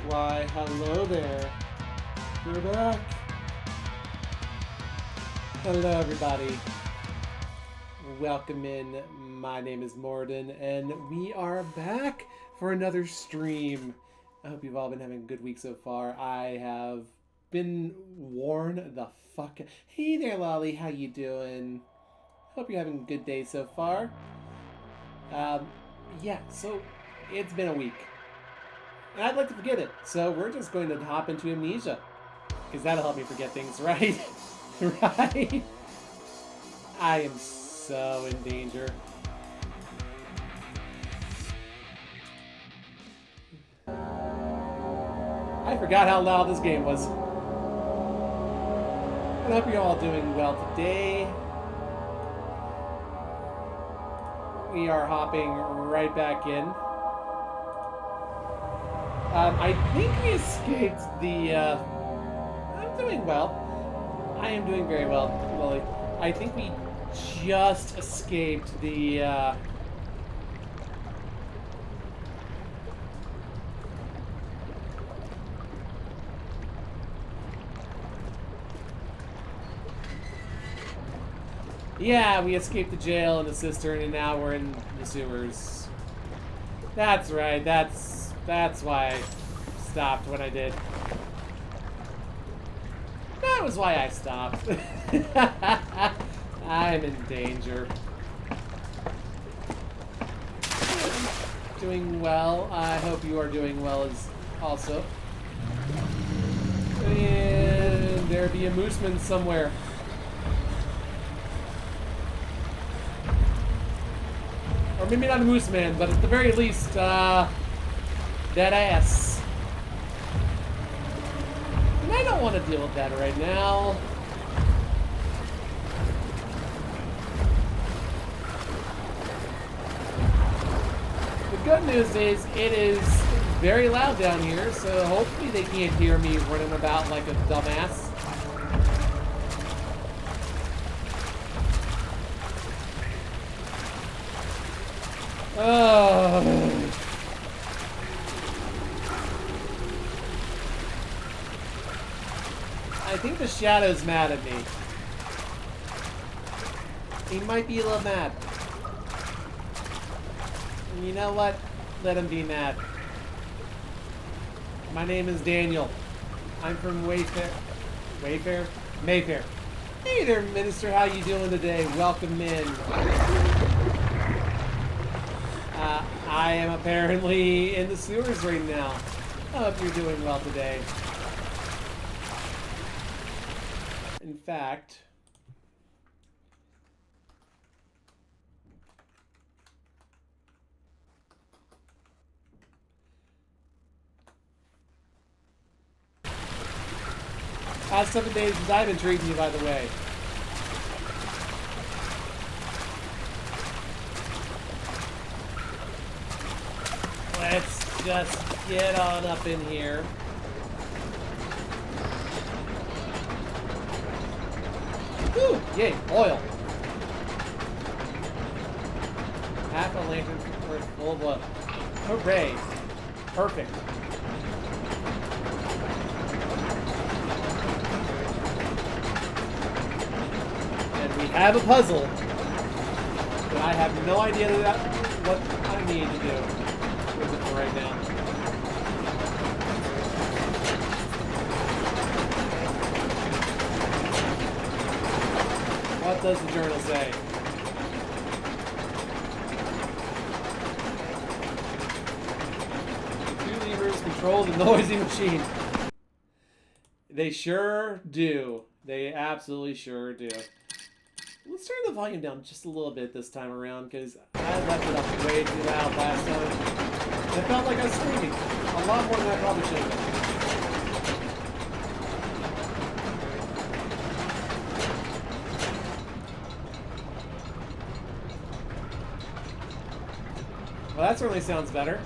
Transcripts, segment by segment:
Why, hello there. We're back. Hello, everybody. Welcome in. My name is Morden, and we are back for another stream. I hope you've all been having a good week so far. I have been worn the fuck. Hey there, Lolly. How you doing? Hope you're having a good day so far. Yeah, so it's been a week. And I'd like to forget it, so we're just going to hop into Amnesia. Because that'll help me forget things, right? Right? I am so in danger. I forgot how loud this game was. I hope you're all doing well today. We are hopping right back in. I think we escaped the, I'm doing well. I am doing very well, Lily. I think we just escaped the, Yeah, we escaped the jail and the cistern, and now we're in the sewers. That's right, that's why I stopped when I did. That was why I stopped. I'm in danger. Doing well. I hope you are doing well as also. And there be a mooseman somewhere. Or maybe not a moose man, but at the very least, that ass. And I don't want to deal with that right now. The good news is, it is very loud down here, so hopefully they can't hear me running about like a dumbass. I think the Shadow's mad at me. He might be a little mad. And you know what? Let him be mad. My name is Daniel. I'm from Mayfair? Hey there, Minister. How you doing today? Welcome in. I am apparently in the sewers right now. I hope you're doing well today. In fact, past 7 days since I've been treating you, by the way. Let's just get on up in here. Woo! Yay, oil. Half a lantern worth full of oil. Hooray. Perfect. And we have a puzzle. But I have no idea what I need to do with it for right now. What does the journal say? Two levers control the noisy machine. They sure do. They absolutely sure do. Let's turn the volume down just a little bit this time around, because I left it up way too loud last time. It felt like I was screaming a lot more than I probably should have. Well, that certainly sounds better.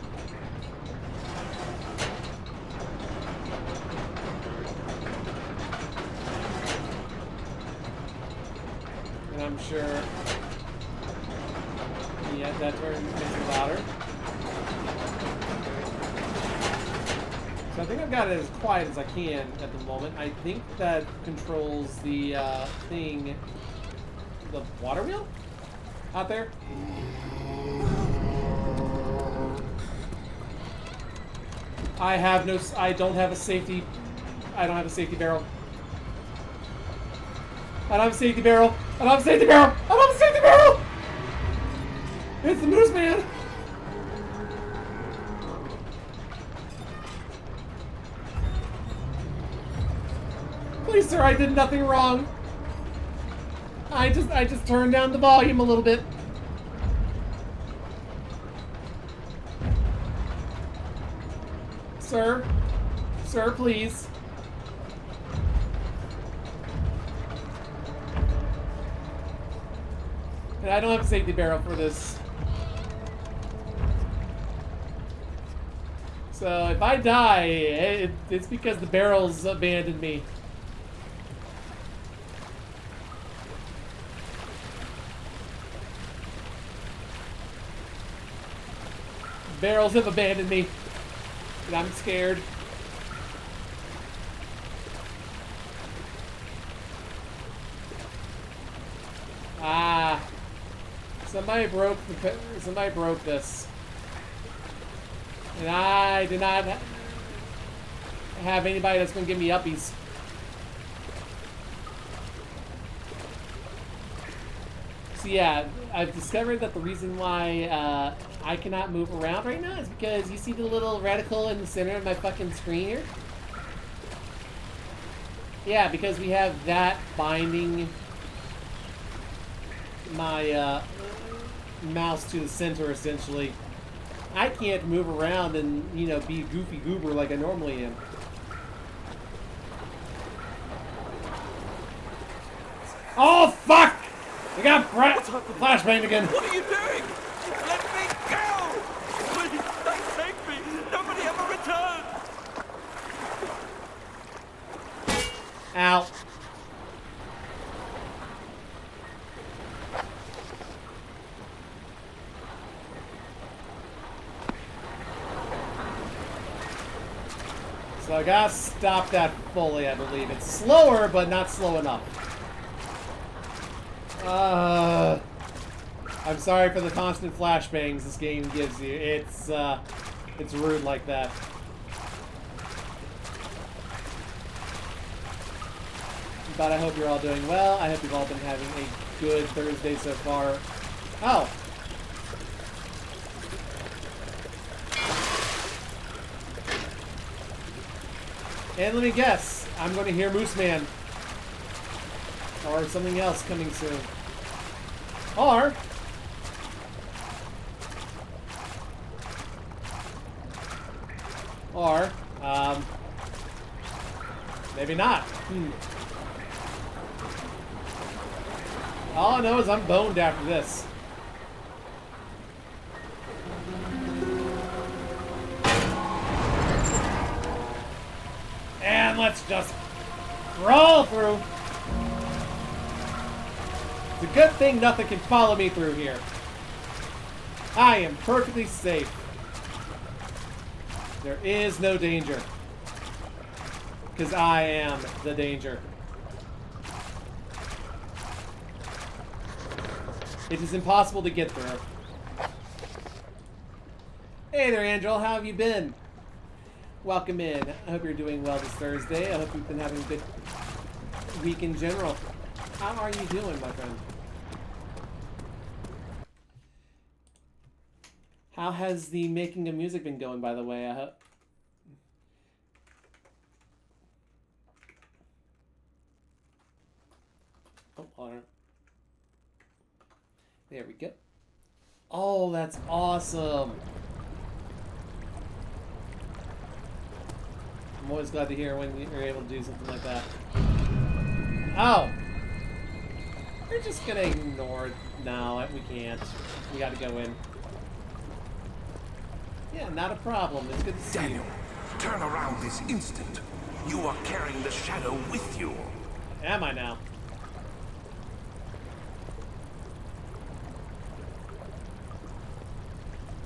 And I'm sure, yeah, that turn makes it louder. So I think I've got it as quiet as I can at the moment. I think that controls the thing, the water wheel out there. I don't have a safety barrel. I don't have a safety barrel. I don't have a safety barrel. I don't have a safety barrel. It's the Moose Man. Please, sir, I did nothing wrong. I just turned down the volume a little bit. Sir, please. And I don't have a safety barrel for this. So if I die, it's because the barrels abandoned me. Barrels have abandoned me. And I'm scared. Ah. Somebody broke this. And I did not have anybody that's going to give me uppies. So yeah, I've discovered that the reason why I cannot move around right now is because you see the little reticle in the center of my fucking screen here? Yeah, because we have that binding my mouse to the center, essentially. I can't move around and, you know, be a goofy goober like I normally am. Oh, fuck! I got flashbang again. What are you doing? Let me go! Please, don't take me! Nobody ever returns! Ow. So I gotta stop that fully, I believe. It's slower, but not slow enough. I'm sorry for the constant flashbangs this game gives you. It's rude like that. But I hope you're all doing well. I hope you've all been having a good Thursday so far. Oh. And let me guess, I'm going to hear Moose Man. Or something else coming soon. Or, maybe not. All I know is I'm boned after this. And let's just roll through. It's a good thing nothing can follow me through here. I am perfectly safe. There is no danger. Because I am the danger. It is impossible to get through. Hey there, Angel. How have you been? Welcome in. I hope you're doing well this Thursday. I hope you've been having a good week in general. How are you doing, my friend? How has the making of music been going, by the way? I hope... Oh, water. There we go. Oh, that's awesome. I'm always glad to hear when you're able to do something like that. Oh! We're just gonna ignore it. No, we can't. We gotta go in. Yeah, not a problem. It's good to see Daniel, turn around this instant. You are carrying the shadow with you. Am I now?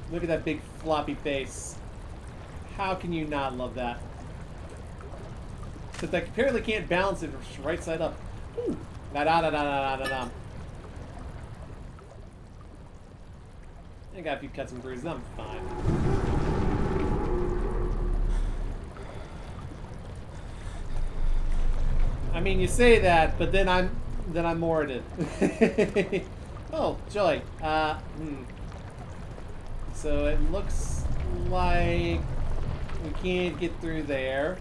Look at that big floppy face. How can you not love that? Except I apparently can't balance it right side up. Ooh. Da-da-da-da-da-da-da. I got a few cuts and bruises. I'm fine. I mean, you say that, but then I'm Moradin. Oh, joy. So it looks like we can't get through there.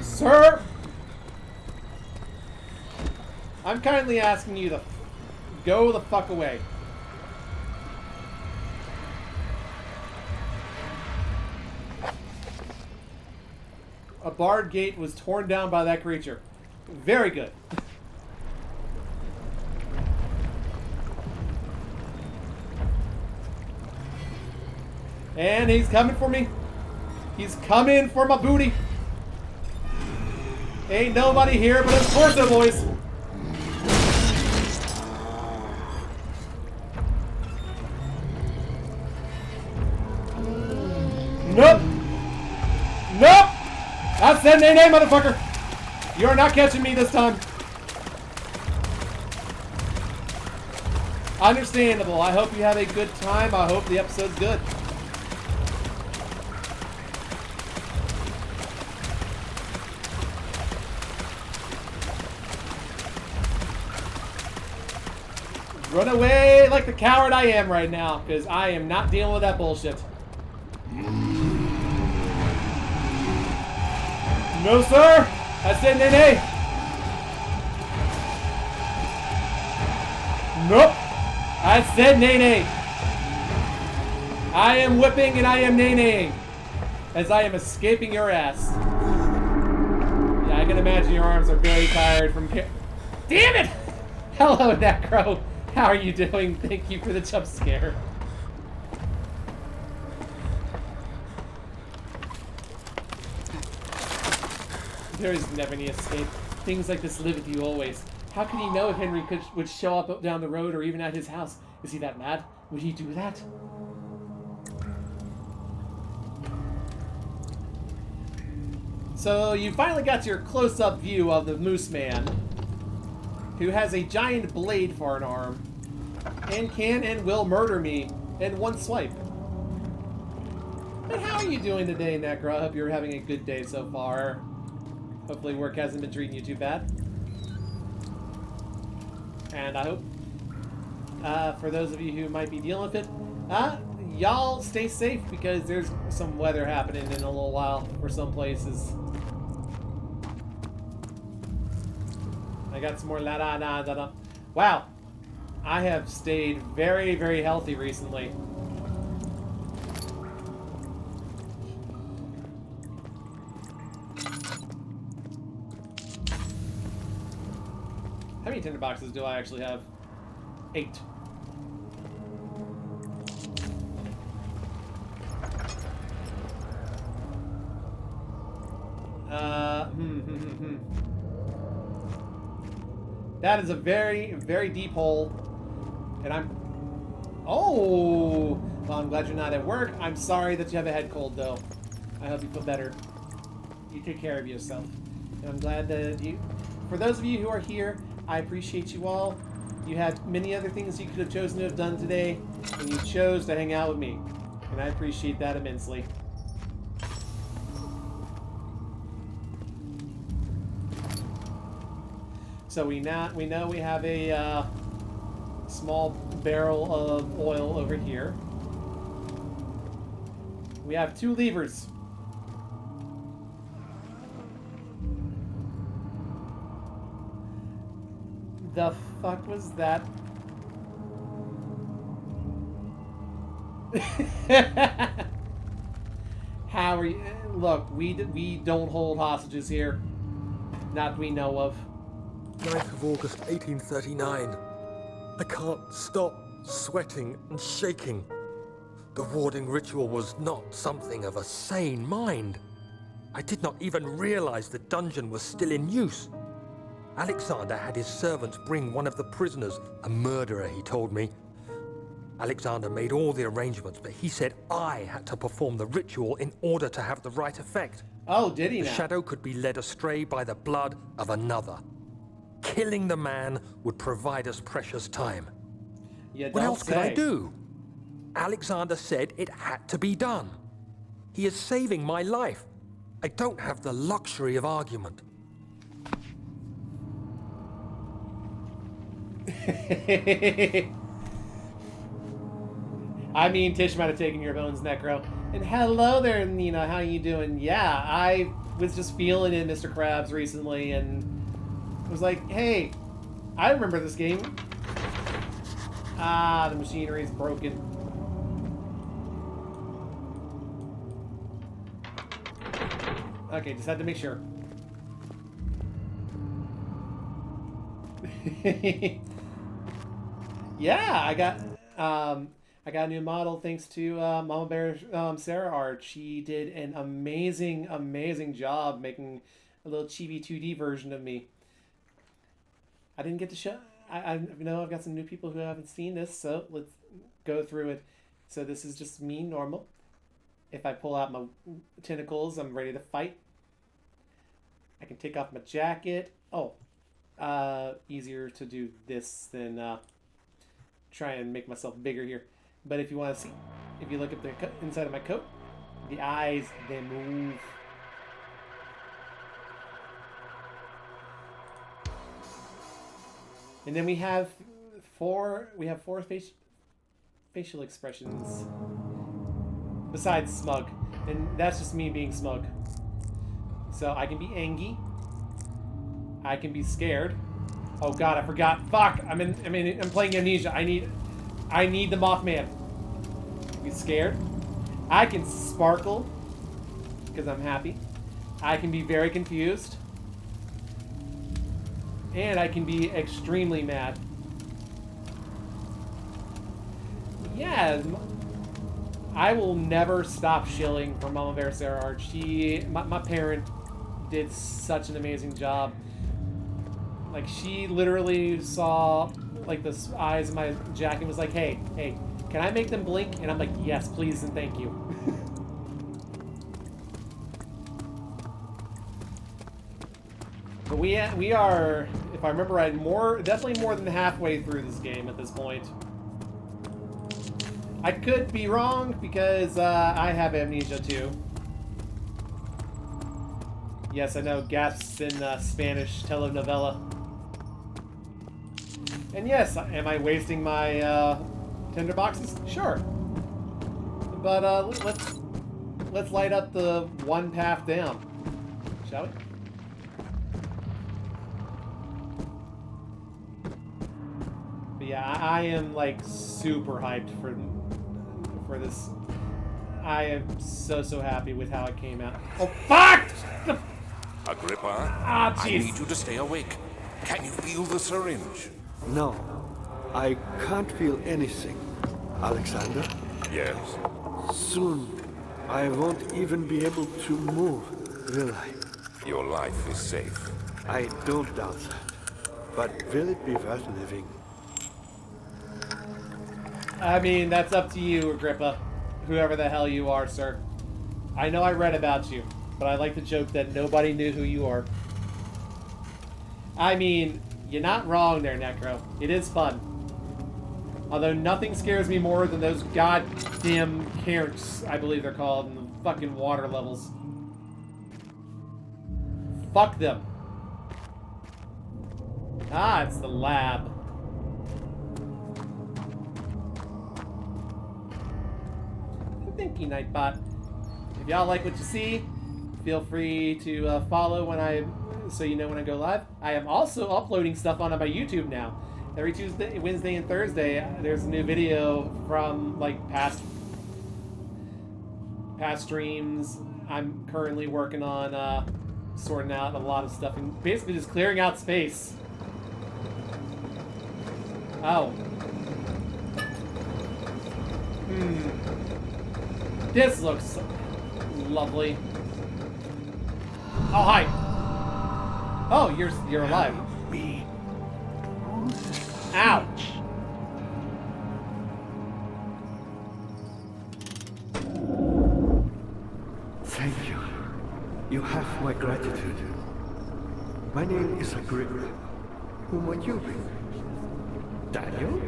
Sir! I'm kindly asking you to go the fuck away. A barred gate was torn down by that creature. Very good. And he's coming for me. He's coming for my booty. Ain't nobody here but his torso, boys. Nope. Nope. I said nay, nay, motherfucker. You're not catching me this time. Understandable. I hope you have a good time. I hope the episode's good. Run away like the coward I am right now, because I am not dealing with that bullshit. No, sir! I said nay, nay! Nope! I said nay, nay! I am whipping and I am nay, naying as I am escaping your ass. Yeah, I can imagine your arms are very tired from... Damn it! Hello, Necro! How are you doing? Thank you for the jump scare. There is never any escape. Things like this live with you always. How can he know if Henry would show up down the road or even at his house? Is he that mad? Would he do that? So you finally got your close-up view of the Moose Man, who has a giant blade for an arm, and can and will murder me in one swipe. But how are you doing today, Necro? I hope you're having a good day so far. Hopefully work hasn't been treating you too bad. And I hope, for those of you who might be dealing with it, y'all stay safe, because there's some weather happening in a little while for some places. I got some more la-da-da-da-da. Wow. I have stayed very, very healthy recently. How many tinder boxes do I actually have? 8. That is a very, very deep hole. And I'm... Oh! Well, I'm glad you're not at work. I'm sorry that you have a head cold, though. I hope you feel better. You take care of yourself. And I'm glad that you... For those of you who are here, I appreciate you all. You had many other things you could have chosen to have done today, and you chose to hang out with me. And I appreciate that immensely. So we know we have a small barrel of oil over here. We have 2 levers. The fuck was that? How are you? Look, we don't hold hostages here. Not we know of. 9th of August, 1839. I can't stop sweating and shaking. The warding ritual was not something of a sane mind. I did not even realize the dungeon was still in use. Alexander had his servants bring one of the prisoners, a murderer, he told me. Alexander made all the arrangements, but he said I had to perform the ritual in order to have the right effect. Oh, did he The now? shadow could be led astray by the blood of another. Killing the man would provide us precious time. You What don't else could I say. do? Alexander said it had to be done. He is saving my life. I don't have the luxury of argument. I mean, Tish might have taken your bones, Necro. And hello there, Nina. How you doing? Yeah, I was just feeling in Mr. Krabs recently and was like, hey, I remember this game. Ah, the machinery is broken. Okay, just had to make sure. Yeah, I got a new model thanks to Mama Bear Sarah Art. She did an amazing job making a little chibi 2D version of me. I didn't get to show. I know I've got some new people who haven't seen this, so let's go through it. So this is just me normal. If I pull out my tentacles, I'm ready to fight. I can take off my jacket. Oh, easier to do this than try and make myself bigger here. But if you want to see, if you look at the inside of my coat, the eyes, they move. And then we have four facial expressions besides smug. And that's just me being smug. So I can be angry. I can be scared. Oh god, I forgot. Fuck! I'm playing Amnesia. I need the Mothman. I can be scared. I can sparkle because I'm happy. I can be very confused. And I can be extremely mad. Yeah, I will never stop shilling for Mama Bear Sarah Art. My parent did such an amazing job. Like, she literally saw, like, the eyes in my jacket and was like, hey, can I make them blink? And I'm like, yes, please and thank you. But we are, if I remember right, definitely more than halfway through this game at this point. I could be wrong because I have amnesia too. Yes, I know, gasps in Spanish telenovela. And yes, am I wasting my tinder boxes? Sure. But let's light up the one path down, shall we? But yeah, I am like super hyped for this. I am so happy with how it came out. Oh fuck! Agrippa, Ah, I jeez. need you to stay awake. Can you feel the syringe? No, I can't feel anything. Alexander, Yes. soon I won't even be able to move, will I? Your life is safe. I don't doubt that. But will it be worth living? I mean, that's up to you, Agrippa. Whoever the hell you are, sir. I know I read about you, but I like to joke that nobody knew who you are. I mean, you're not wrong there, Necro. It is fun. Although nothing scares me more than those goddamn cairns, I believe they're called, and the fucking water levels. Fuck them. Ah, it's the lab. Thank you, Nightbot. If y'all like what you see, feel free to follow so you know when I go live. I am also uploading stuff onto my YouTube now. Every Tuesday, Wednesday, and Thursday, there's a new video from like past streams. I'm currently working on sorting out a lot of stuff and basically just clearing out space. Oh. This looks lovely. Oh, hi. Oh, you're alive. me. Who's Ouch! Thank you. You have my gratitude. My name is Agrippa. Who might you be? Daniel?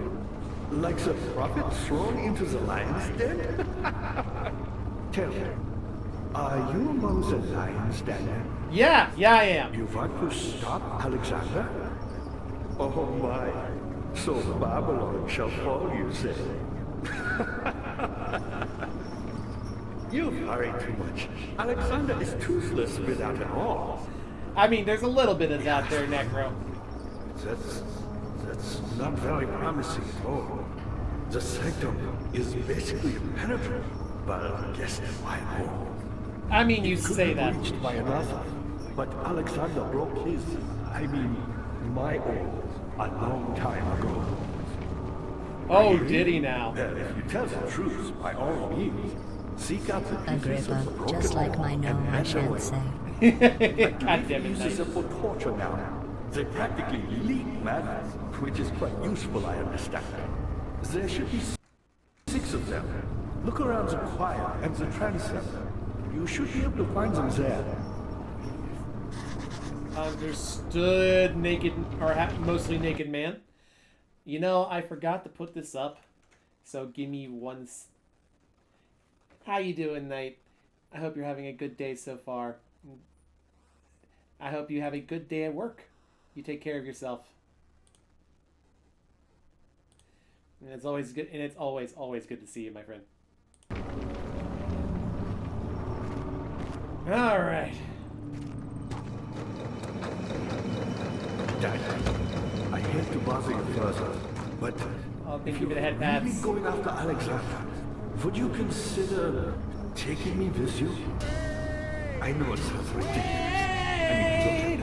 Like the prophet thrown into the lion's den? Tell me, are you among the lions, Daniel? Yeah, I am. You want to stop Alexander? Oh my. So Babylon shall fall, you say? You worry too much. Alexander is toothless without an arm. I mean, there's a little bit of that there, Necro. That's not very promising at all. The sanctum is basically impenetrable, but guess why more? I mean, you It could say be that. reached by another, but Alexander broke his, my arm, a long time ago. Oh, did he now? Well, if you tell the truth, by all means, seek out the pieces Agrippa, of the broken just like my arm no, and I hand shan't away. say. God damn it, Uses Knight. them for torture now. They practically leak madness, which is quite useful, I understand. There should be 6 of them. Look around the choir and the transept. You should be able to find them there. Understood, naked, or mostly naked man. You know, I forgot to put this up, so give me one. How you doing, Knight? I hope you're having a good day so far. I hope you have a good day at work. You take care of yourself. And it's always good, and it's always good to see you, my friend. All right. Dad, I hate to bother you further, but I'll think if you you're the head really pads. going after Alexander, would you consider taking me with you? I know it sounds ridiculous.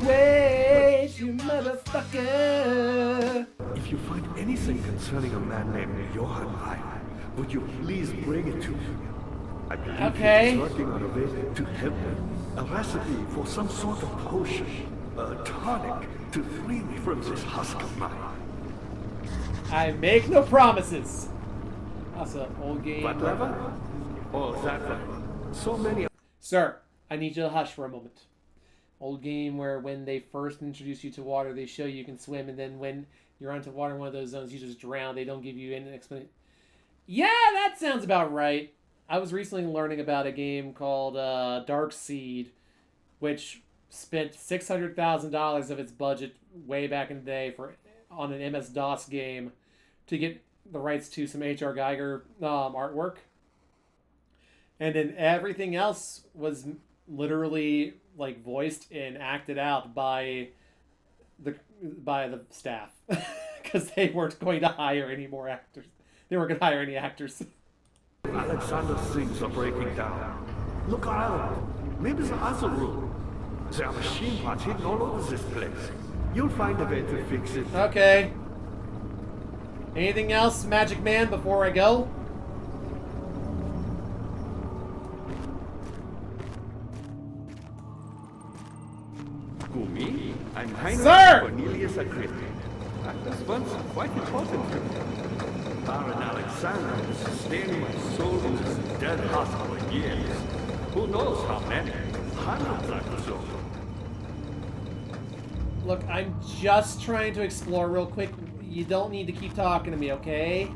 Wait, you motherfucker! If you find anything concerning a man named Johann Reich, would you please bring it to me? I believe Okay. he's working on a way to help me. A recipe for some sort of potion, a tonic to free me from this husk of mine. I make no promises. That's an old game. What lever? Oh, that one. So many. Sir, I need you to hush for a moment. Old game where when they first introduce you to water, they show you can swim, and then when you're onto water in one of those zones, you just drown. They don't give you any explanation. Yeah, that sounds about right. I was recently learning about a game called Dark Seed, which spent $600,000 of its budget way back in the day on an MS-DOS game to get the rights to some H.R. Geiger artwork. And then everything else was literally like voiced and acted out by the staff because they weren't going to hire any more actors. They weren't going to hire any actors. Alexander's things are breaking down. Look around. Maybe the other room. There are machine parts hidden all over this place. You'll find a way to fix it. Okay. Anything else, Magic Man, before I go? Who, me? I'm Heinrich Sir! Cornelius Agrippa. I was once quite important to me. Baron Alexander has sustained my soul in this dead husk for years. Who knows how many? Hundreds, I presume. Look, I'm just trying to explore real quick. You don't need to keep talking to me, okay?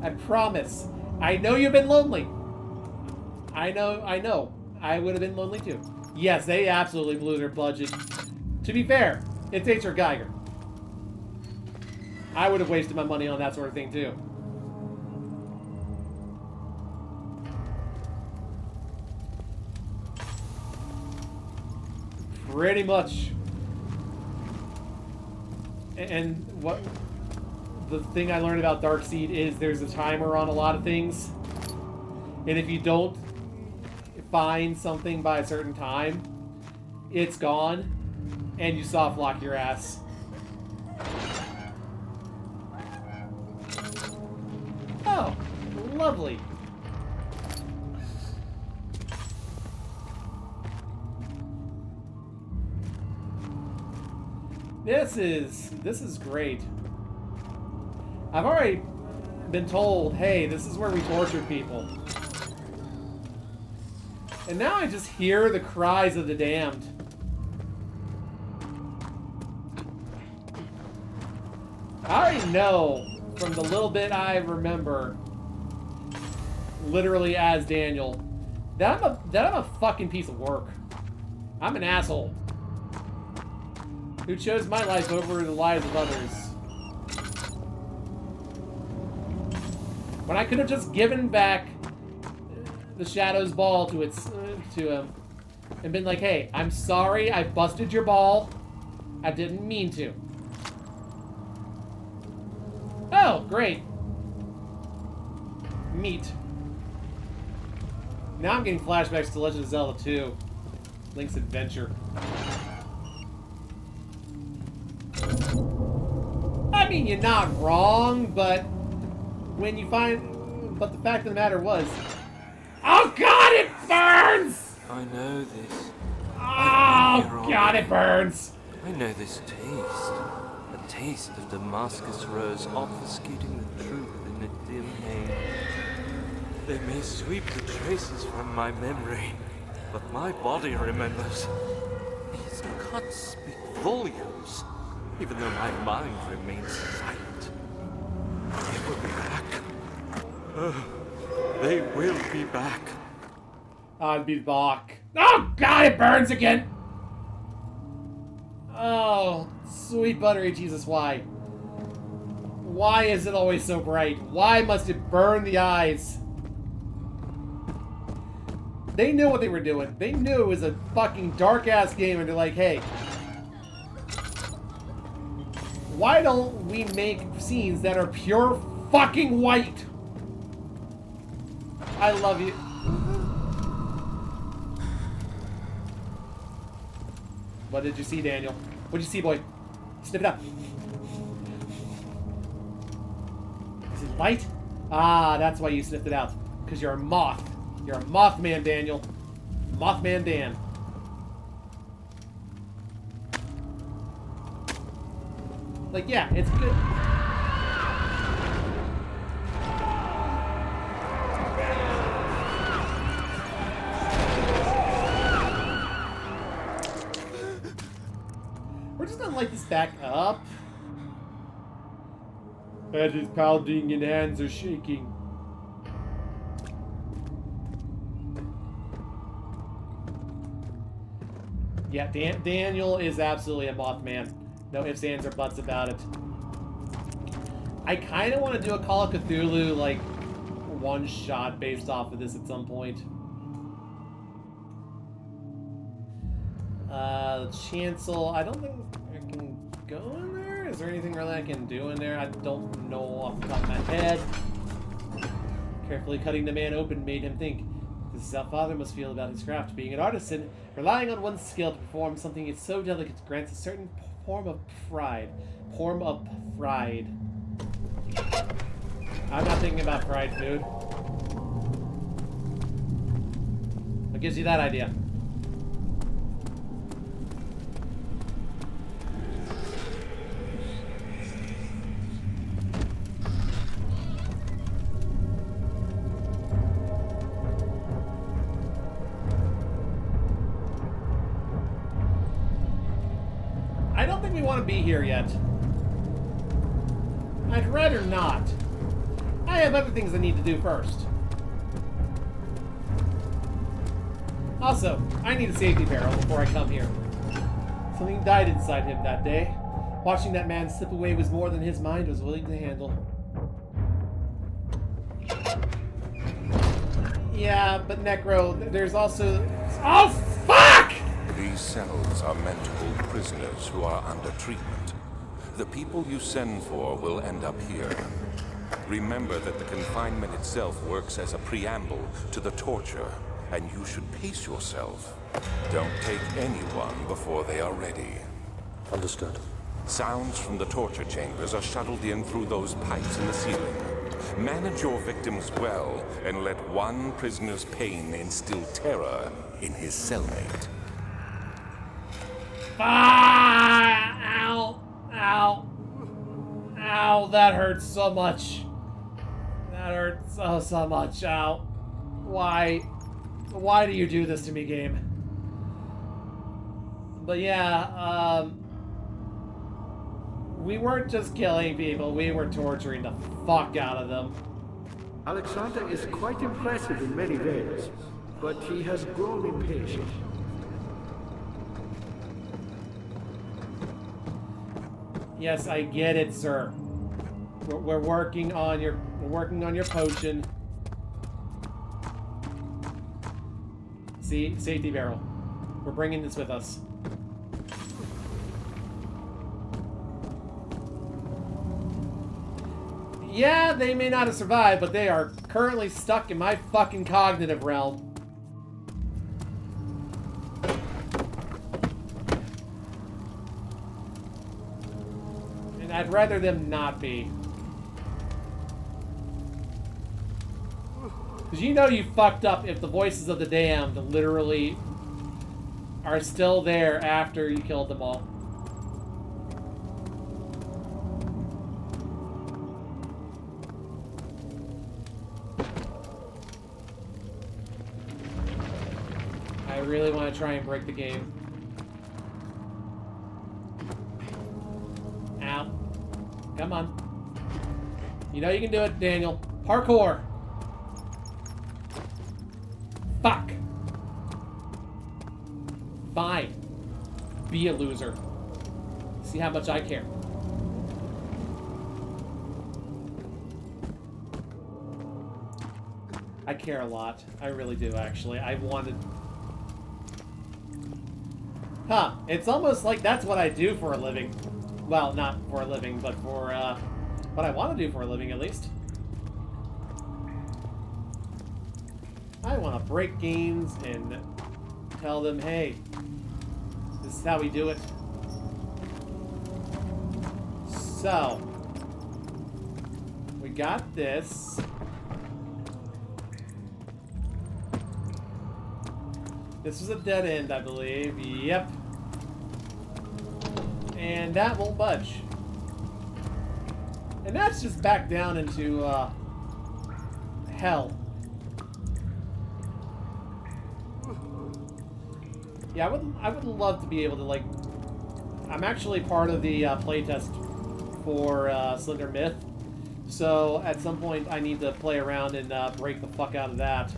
I promise. I know you've been lonely. I know. I would have been lonely too. Yes, they absolutely blew their budget. To be fair, it's H.R. Geiger. I would have wasted my money on that sort of thing too. Pretty much. And what the thing I learned about Darkseed is there's a timer on a lot of things. And if you don't find something by a certain time, it's gone. And you soft lock your ass. Oh, lovely. This is great. I've already been told, hey, this is where we torture people. And now I just hear the cries of the damned. I already know from the little bit I remember, literally as Daniel, that I'm a fucking piece of work. I'm an asshole who chose my life over the lives of others. When I could have just given back the Shadow's ball to him and been like, hey, I'm sorry, I busted your ball. I didn't mean to. Oh, great. Neat. Now I'm getting flashbacks to Legend of Zelda 2. Link's Adventure. I mean, you're not wrong, but when you find... But the fact of the matter was... Oh god, it burns! I know this. Oh god, it burns! I know this taste. A taste of Damascus rose obfuscating the truth in a dim haze. They may sweep the traces from my memory, but my body remembers. These cuts speak volumes, even though my mind remains silent. They will be back. They will be back. I'll be back. Oh god, it burns again! Oh, sweet buttery Jesus, why? Why is it always so bright? Why must it burn the eyes? They knew what they were doing. They knew it was a fucking dark-ass game, and they're like, hey, why don't we make scenes that are pure fucking white? I love you. What did you see, Daniel? What'd you see, boy? Snip it up. Is it light? Ah, that's why you sniffed it out. Because you're a moth. You're a Mothman, Daniel. Mothman Dan. Like, yeah, it's good. We're just gonna light this back up. Head is pounding and hands are shaking. Yeah, Daniel is absolutely a Mothman. No ifs, ands, or buts about it. I kind of want to do a Call of Cthulhu, like, one-shot based off of this at some point. The chancel, I don't think I can go in there. Is there anything really I can do in there? I don't know off the top of my head. Carefully cutting the man open made him think. This is how Father must feel about his craft. Being an artisan, relying on one's skill to perform something it's so delicate grants a certain form of pride. Form of pride. I'm not thinking about fried food. What gives you that idea? I don't think we want to be here yet. I'd rather not. I have other things I need to do first. Also, I need a safety barrel before I come here. Something died inside him that day. Watching that man slip away was more than his mind was willing to handle. Yeah, but Necro, there's also... Oh, fuck! These cells are meant to hold prisoners who are under treatment. The people you send for will end up here. Remember that the confinement itself works as a preamble to the torture, and you should pace yourself. Don't take anyone before they are ready. Understood. Sounds from the torture chambers are shuttled in through those pipes in the ceiling. Manage your victims well, and let one prisoner's pain instill terror in his cellmate. Ah! Ow! Ow. Ow, that hurts so much. That hurts so much. Ow. Why? Why do you do this to me, game? But yeah, we weren't just killing people, we were torturing the fuck out of them. Alexander is quite impressive in many ways, but he has grown impatient. Yes, I get it, sir. We're working on your potion. See, safety barrel. We're bringing this with us. Yeah, they may not have survived, but they are currently stuck in my fucking cognitive realm. And I'd rather them not be. Because you know you fucked up if the voices of the damned literally are still there after you killed them all. I really want to try and break the game. Ow. Come on. You know you can do it, Daniel. Parkour. Fuck. Fine. Be a loser. See how much I care. I care a lot. I really do, actually. I wanted... Huh. It's almost like that's what I do for a living. Well, not for a living, but for, what I want to do for a living, at least. I want to break games and tell them, hey, this is how we do it. So, we got this. This was a dead end, I believe. Yep. And that won't budge. And that's just back down into, hell. Yeah, I would love to be able to, like... I'm actually part of the playtest for Slender Myth. So, at some point, I need to play around and break the fuck out of that.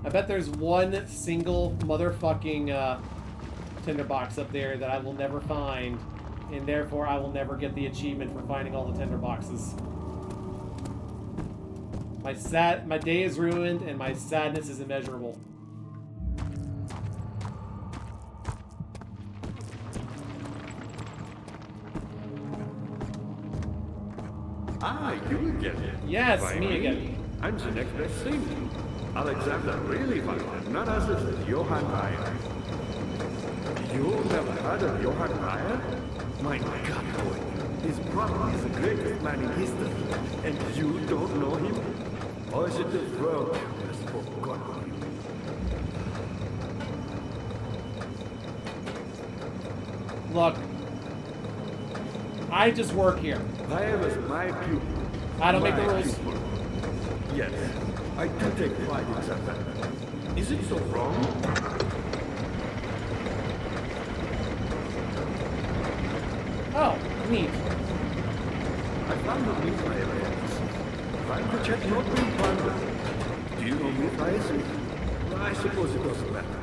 I bet there's one single motherfucking tinderbox up there that I will never find, and therefore I will never get the achievement for finding all the tinderboxes. My day is ruined, and my sadness is immeasurable. Ah, you again. Yes, By me again. I'm the next best thing. Alexander really found none other than Johann Ryer. You never heard of Johann Ryer? My God, boy. He's probably the greatest man in history. And you don't know him? Or is it the world has forgotten him? Look, I just work here. Ryer was my pupil. I don't make the My rules. pupil. Yes, I do take pride in that. Is it so wrong? Oh, neat. I found a Mithra evidence. Find the check not been plundered. Do you know Mithraism? I suppose it doesn't matter.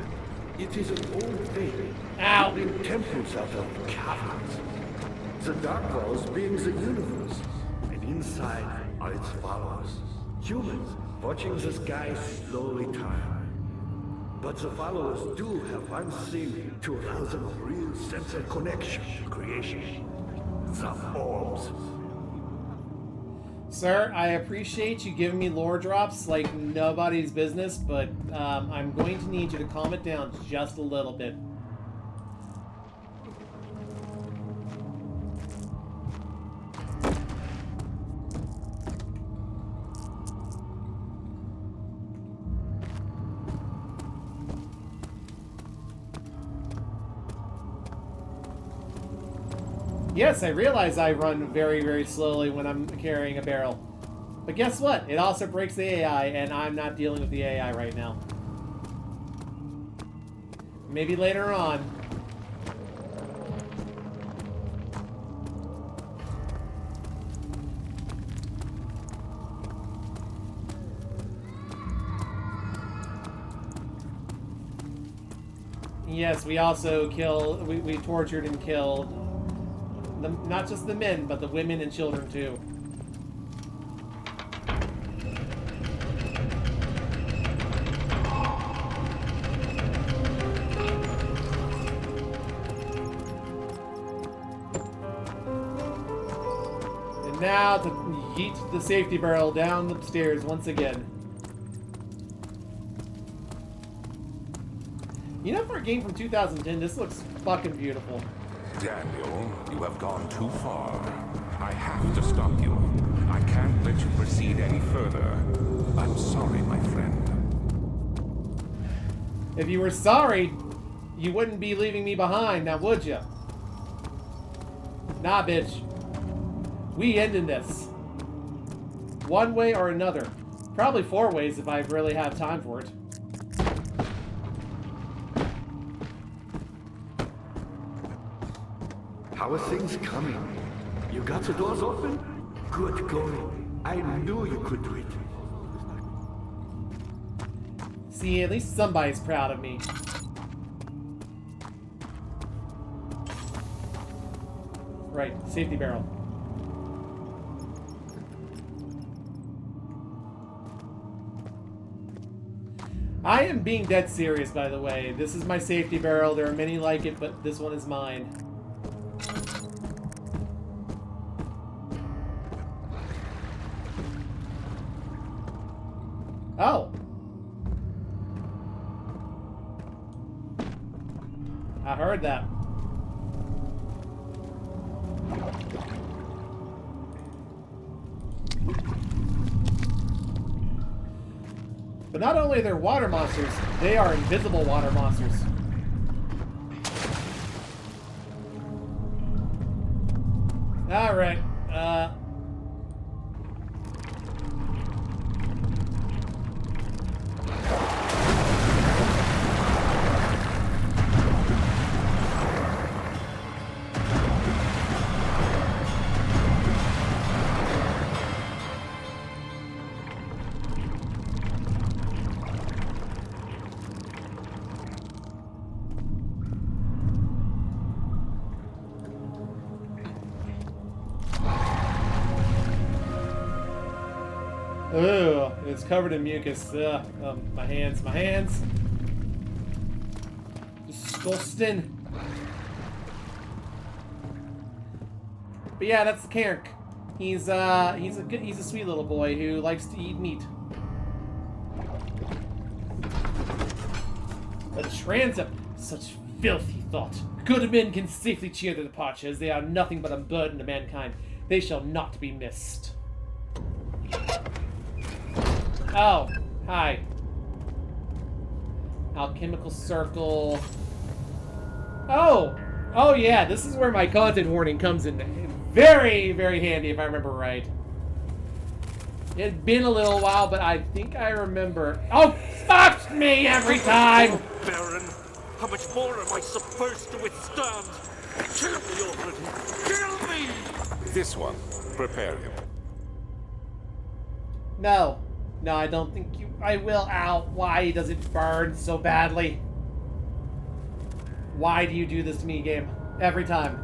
It is an old faith. Ow. Building temples out of caverns. The dark walls being the universe, and inside are its followers. Humans watching the sky slowly turn. But the followers do have one thing to allow them a real sense of connection to creation. The orbs. Sir, I appreciate you giving me lore drops like nobody's business, but I'm going to need you to calm it down just a little bit. Yes, I realize I run very, very slowly when I'm carrying a barrel. But guess what? It also breaks the AI, and I'm not dealing with the AI right now. Maybe later on. Yes, we also we tortured and killed not just the men, but the women and children too. And now to yeet the safety barrel down the stairs once again. You know, for a game from 2010, this looks fucking beautiful. Daniel, you have gone too far. I have to stop you. I can't let you proceed any further. I'm sorry, my friend. If you were sorry, you wouldn't be leaving me behind, now would you? Nah, bitch. We ending this. One way or another. Probably 4 ways if I really have time for it. How are things coming? You got the doors open? Good going. I knew you could do it. See, at least somebody's proud of me. Right, safety barrel. I am being dead serious, by the way. This is my safety barrel. There are many like it, but this one is mine. Oh. I heard that. But not only are there water monsters, they are invisible water monsters. Alright, ugh, it's covered in mucus. My hands. Disgusting. But yeah, that's Kark. He's a sweet little boy who likes to eat meat. A transept, such filthy thought. Good men can safely cheer their departure, as they are nothing but a burden to mankind. They shall not be missed. Oh, hi. Alchemical circle. Oh yeah, this is where my content warning comes in very, very handy if I remember right. It'd been a little while, but I think I remember. Oh, fuck me every time! Oh, Baron, how much more am I supposed to withstand? Kill me already! Kill me! This one, prepare him. No, I don't think I will. Ow, why does it burn so badly? Why do you do this to me, game? Every time.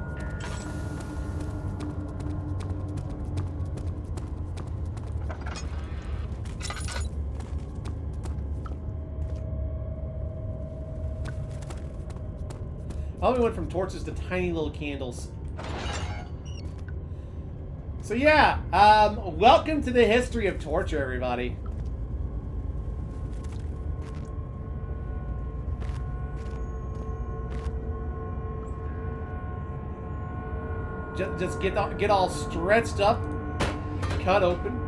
Oh, we went from torches to tiny little candles. So yeah, welcome to the history of torture, everybody. Just get all stretched up, cut open.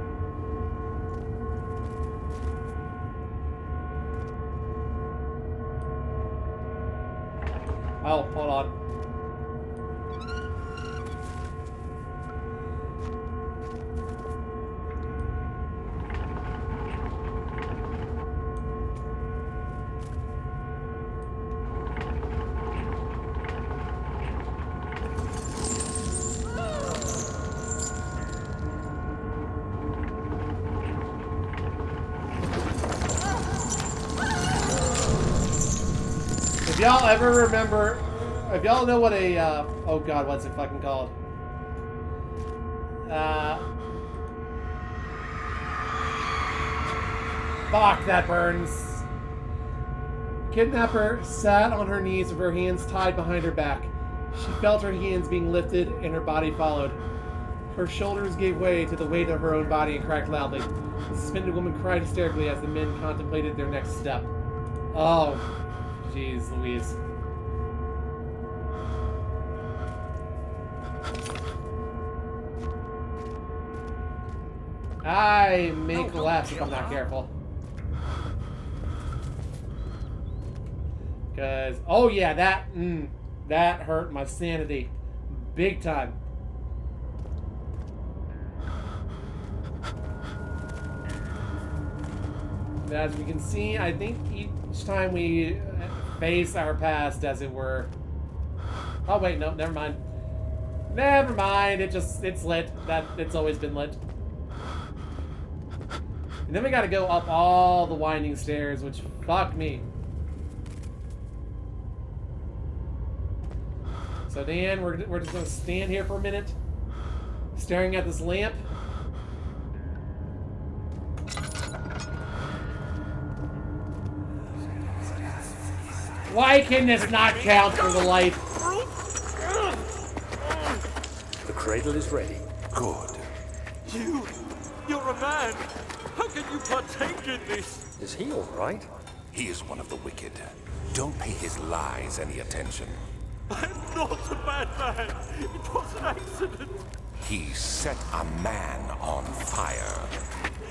Oh, hold on. If y'all ever remember, if y'all know what a, oh god, what's it fucking called? Fuck, that burns. Kidnapper sat on her knees with her hands tied behind her back. She felt her hands being lifted and her body followed. Her shoulders gave way to the weight of her own body and cracked loudly. The suspended woman cried hysterically as the men contemplated their next step. Oh, jeez Louise. I may collapse if I'm not careful. Because, oh yeah, that hurt my sanity. Big time. As we can see, I think each time we face our past, as it were. Oh wait, no, never mind. Never mind, it's lit. It's always been lit. And then we gotta go up all the winding stairs, which, fuck me. So Dan, we're just gonna stand here for a minute, staring at this lamp. Why can this not count for the light? The cradle is ready. Good. You're a man. How can you partake in this? Is he all right? He is one of the wicked. Don't pay his lies any attention. I'm not a bad man. It was an accident. He set a man on fire.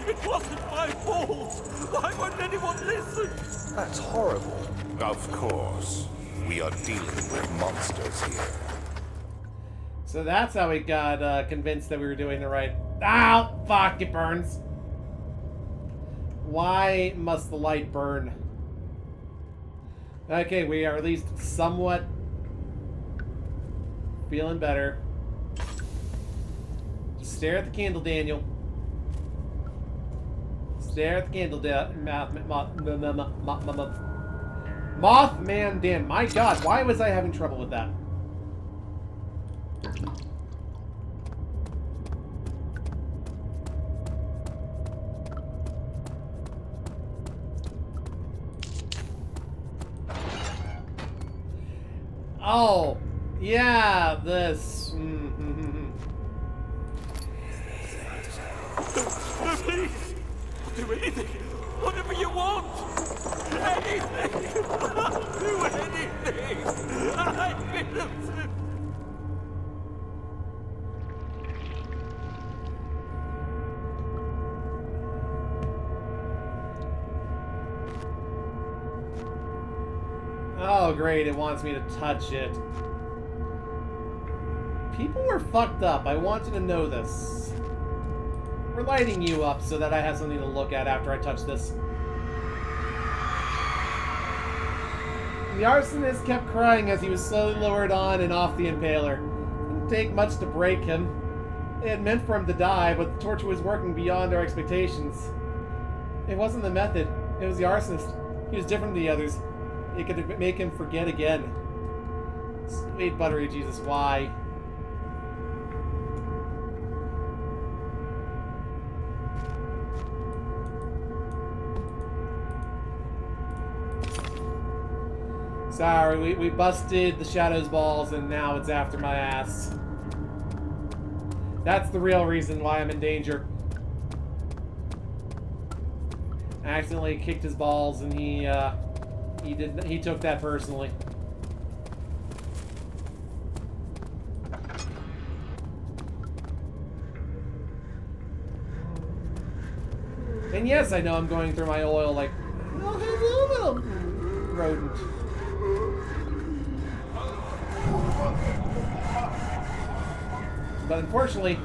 It wasn't my fault. Why won't anyone listen? That's horrible. Of course. We are dealing with monsters here. So that's how we got convinced that we were doing the right... Ow! Fuck, it burns. Why must the light burn? Okay, we are at least somewhat feeling better. Just stare at the candle, Daniel. Stare at the candle, Mothman Dan. My god, why was I having trouble with that? Oh, yeah, this. No, please. I'll do anything. Whatever you want. Anything. I'll do anything. I'm innocent. Oh, great, it wants me to touch it. People were fucked up. I want you to know this. We're lighting you up so that I have something to look at after I touch this. The arsonist kept crying as he was slowly lowered on and off the impaler. It didn't take much to break him. It had meant for him to die, but the torture was working beyond our expectations. It wasn't the method. It was the arsonist. He was different than the others. It could make him forget again. Sweet buttery Jesus, why? Sorry, we busted the Shadow's balls and now it's after my ass. That's the real reason why I'm in danger. I accidentally kicked his balls and he took that personally. And yes, I know I'm going through my oil like, oh, hello, little rodent. But unfortunately,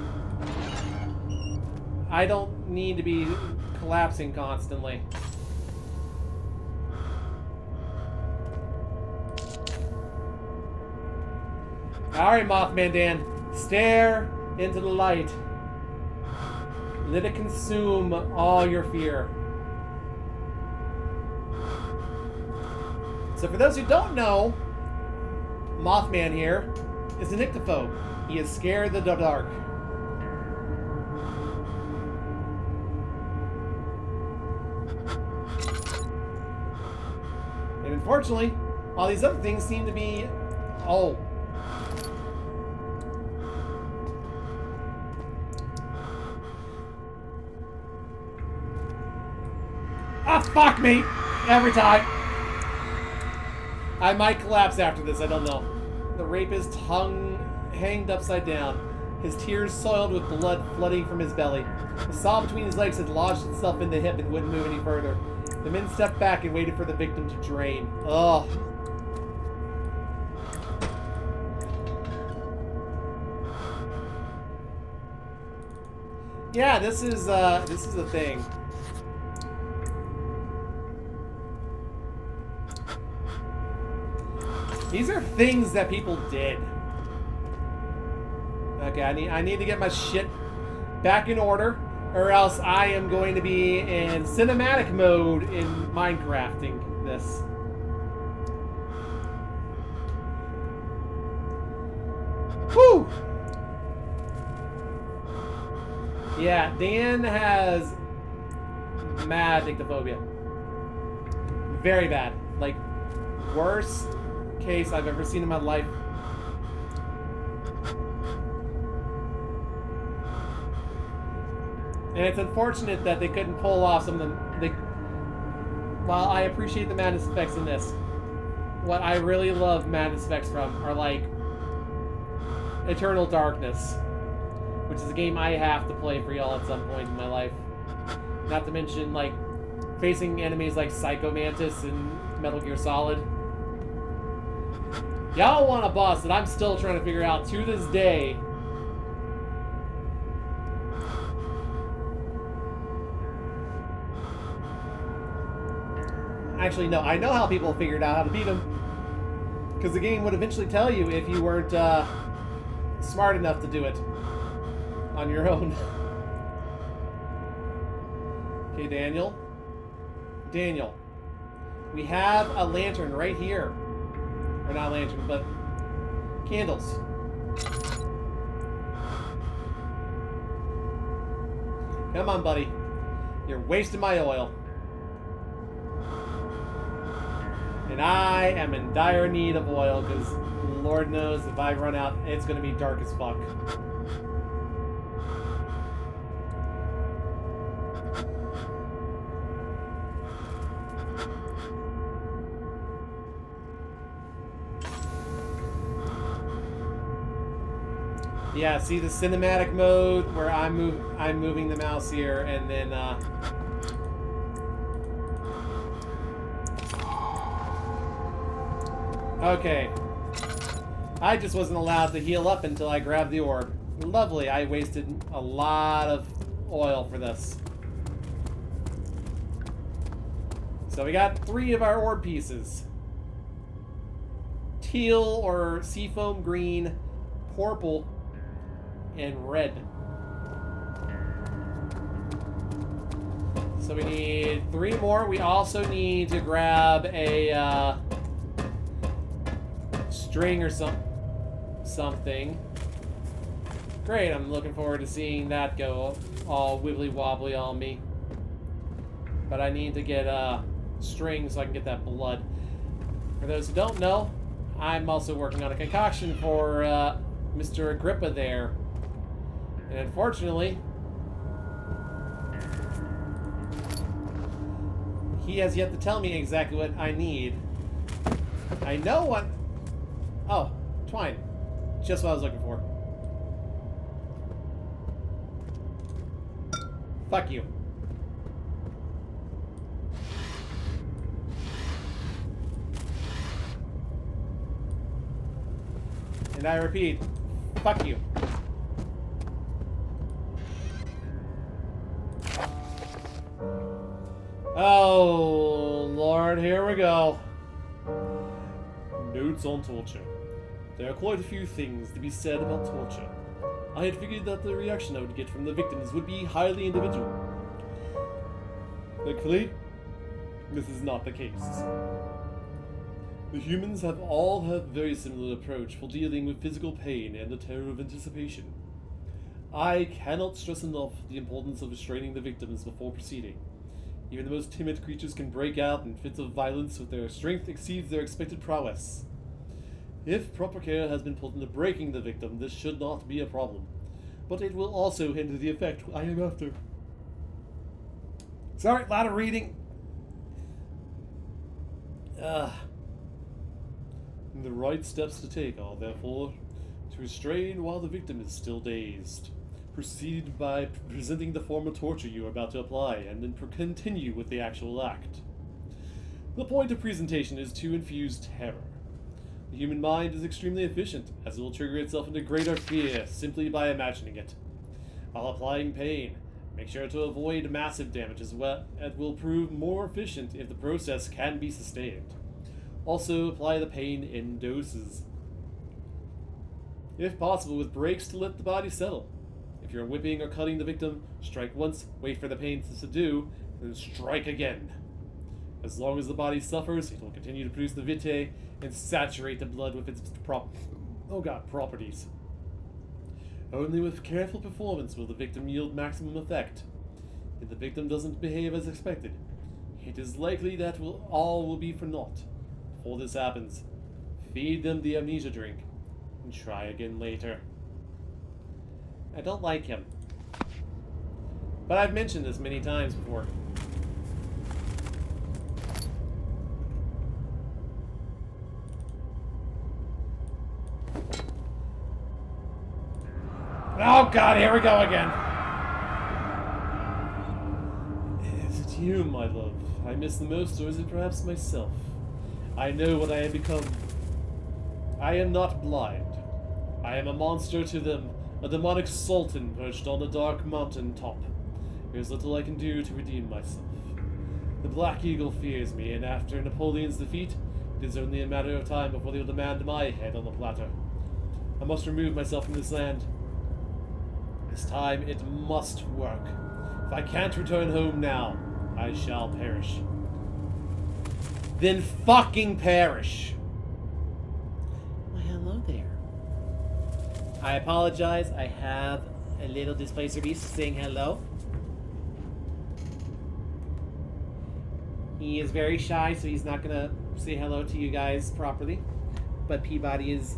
I don't need to be collapsing constantly. Alright, Mothman Dan. Stare into the light. Let it consume all your fear. So for those who don't know, Mothman here is a nyctophobe. He is scared of the dark. And unfortunately, all these other things seem to be... Oh. Ah, fuck me! Every time. I might collapse after this, I don't know. The rapist hung, hanged upside down, his tears soiled with blood flooding from his belly. The saw between his legs had lodged itself in the hip and wouldn't move any further. The men stepped back and waited for the victim to drain. Ugh. Yeah, this is the thing. These are things that people did. Okay, I need to get my shit back in order, or else I am going to be in cinematic mode in Minecrafting this. Whew! Yeah, Dan has mad nyctophobia. Very bad. Like, worst case I've ever seen in my life. And it's unfortunate that they couldn't pull off some of them. While I appreciate the madness effects in this, what I really love madness effects from are like Eternal Darkness, which is a game I have to play for y'all at some point in my life. Not to mention like facing enemies like Psycho Mantis and Metal Gear Solid. Y'all want a boss that I'm still trying to figure out to this day. Actually, no. I know how people figured out how to beat him. Because the game would eventually tell you if you weren't smart enough to do it on your own. Okay, Daniel. Daniel. We have a lantern right here. Or not a lantern, but candles. Come on, buddy. You're wasting my oil. And I am in dire need of oil, because Lord knows if I run out, it's going to be dark as fuck. Yeah, see the cinematic mode where I'm moving the mouse here, and then okay. I just wasn't allowed to heal up until I grabbed the orb. Lovely, I wasted a lot of oil for this. So we got 3 of our orb pieces. Teal or seafoam green, purple, and red. So we need 3 more. We also need to grab a string or something. Great, I'm looking forward to seeing that go all wibbly wobbly on me. But I need to get string so I can get that blood. For those who don't know, I'm also working on a concoction for Mr. Agrippa there. And unfortunately, he has yet to tell me exactly what I need. I know what... Oh, twine. Just what I was looking for. Fuck you. And I repeat, fuck you. Oh, Lord, here we go. Notes on torture. There are quite a few things to be said about torture. I had figured that the reaction I would get from the victims would be highly individual. Thankfully, this is not the case. The humans have all had a very similar approach for dealing with physical pain and the terror of anticipation. I cannot stress enough the importance of restraining the victims before proceeding. Even the most timid creatures can break out in fits of violence if their strength exceeds their expected prowess. If proper care has been put into breaking the victim, this should not be a problem, but it will also hinder the effect I am after. Sorry, a lot of reading. The right steps to take are, therefore, to restrain while the victim is still dazed. Proceed by presenting the form of torture you are about to apply, and then continue with the actual act. The point of presentation is to infuse terror. The human mind is extremely efficient, as it will trigger itself into greater fear simply by imagining it. While applying pain, make sure to avoid massive damage as well. It will prove more efficient if the process can be sustained. Also, apply the pain in doses. If possible, with breaks to let the body settle. If you're whipping or cutting the victim, strike once, wait for the pain to subdue, then strike again. As long as the body suffers, it will continue to produce the vitae and saturate the blood with its properties. Only with careful performance will the victim yield maximum effect. If the victim doesn't behave as expected, it is likely that all will be for naught. Before this happens, feed them the amnesia drink and try again later. I don't like him, but I've mentioned this many times before. Oh god, here we go again. Is it you, my love, I miss the most, or is it perhaps myself? I know what I have become. I am not blind. I am a monster to them, a demonic sultan perched on a dark mountain top. There's little I can do to redeem myself. The Black Eagle fears me, and after Napoleon's defeat, it is only a matter of time before they will demand my head on the platter. I must remove myself from this land. This time it must work. If I can't return home now, I shall perish. Then fucking perish. Well, hello there. I apologize. I have a little displacer beast saying hello. He is very shy, so he's not gonna say hello to you guys properly. But Peabody is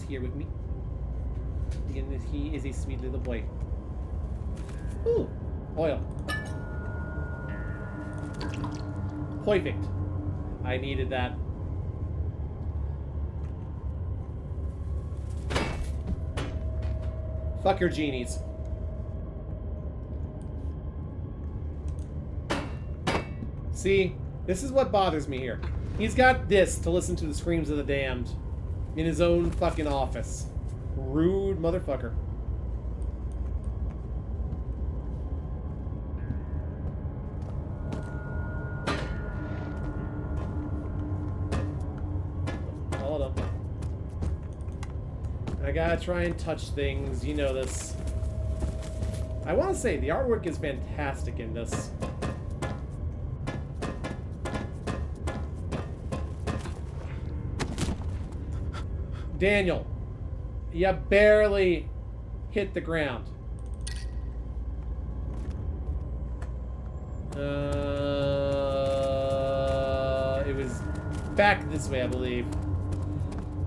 here with me. And he is a sweet little boy. Ooh, oil. Perfect. I needed that. Fuck your genies. See, this is what bothers me here. He's got this to listen to the screams of the damned in his own fucking office. Rude motherfucker. Hold up. I gotta try and touch things, you know this. I want to say the artwork is fantastic in this. Daniel, you barely hit the ground. It was back this way, I believe.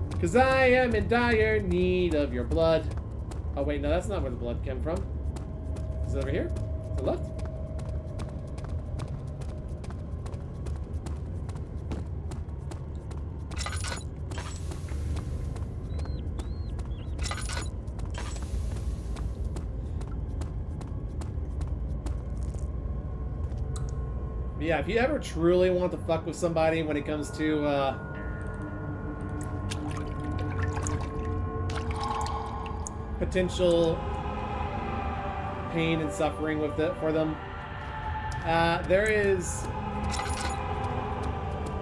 Because I am in dire need of your blood. Oh, wait, no, that's not where the blood came from. Is it over here? To the left? Yeah, if you ever truly want to fuck with somebody when it comes to, potential pain and suffering with it for them, there is...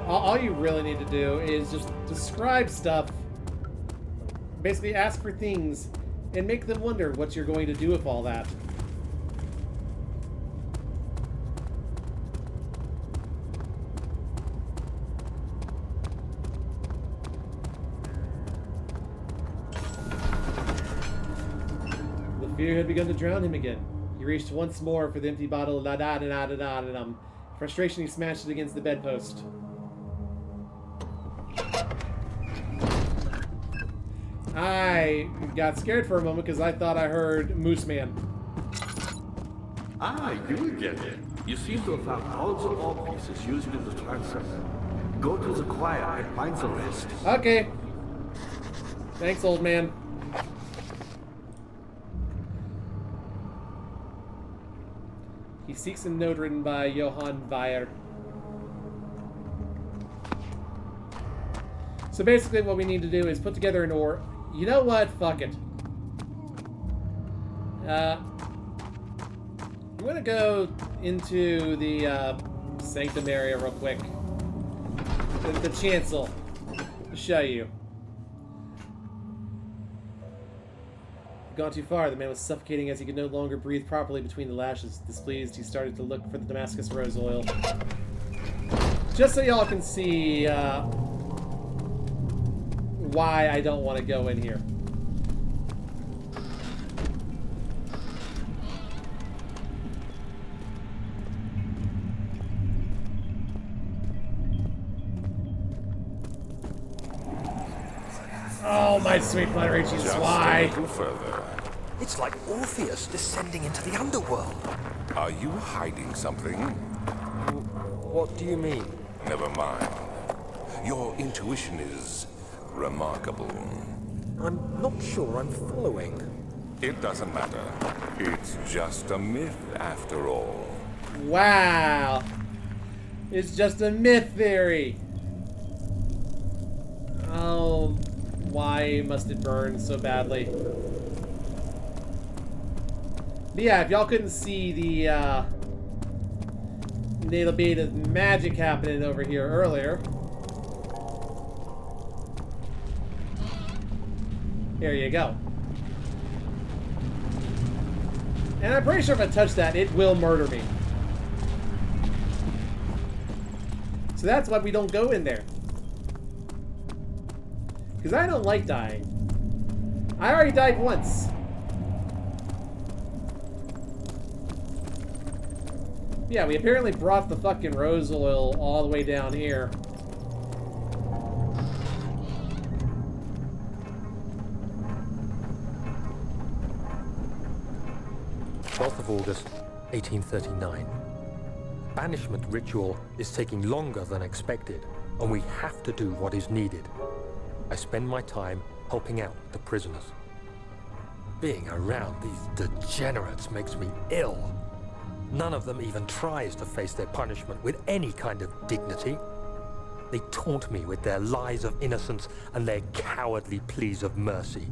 All you really need to do is just describe stuff, basically ask for things, and make them wonder what you're going to do with all that. Fear had begun to drown him again. He reached once more for the empty bottle of la-da-da-da-da-da-dum. Frustration, he smashed it against the bedpost. I got scared for a moment because I thought I heard Moose Man. Ah, you again. You seem to have found all the ore pieces used in the transfer. Go to the choir and find the rest. Okay. Thanks, old man. He seeks a note written by Johann Weyer. So basically what we need to do is put together an ore. You know what? Fuck it. I'm gonna go into the sanctum area real quick. The chancel. To show you. Gone too far. The man was suffocating as he could no longer breathe properly between the lashes. Displeased, he started to look for the Damascus rose oil. Just so y'all can see why I don't want to go in here. Oh, my sweet Monterey cheese. Why? A little further. It's like Orpheus descending into the underworld. Are you hiding something? What do you mean? Never mind. Your intuition is remarkable. I'm not sure I'm following. It doesn't matter. It's just a myth after all. Wow. It's just a myth theory. Oh, why must it burn so badly? But yeah, if y'all couldn't see the little bit of magic happening over here earlier. Here you go. And I'm pretty sure if I touch that, it will murder me. So that's why we don't go in there. Because I don't like dying. I already died once. Yeah, we apparently brought the fucking rose oil all the way down here. 12th of August, 1839. Banishment ritual is taking longer than expected, and we have to do what is needed. I spend my time helping out the prisoners. Being around these degenerates makes me ill. None of them even tries to face their punishment with any kind of dignity. They taunt me with their lies of innocence and their cowardly pleas of mercy.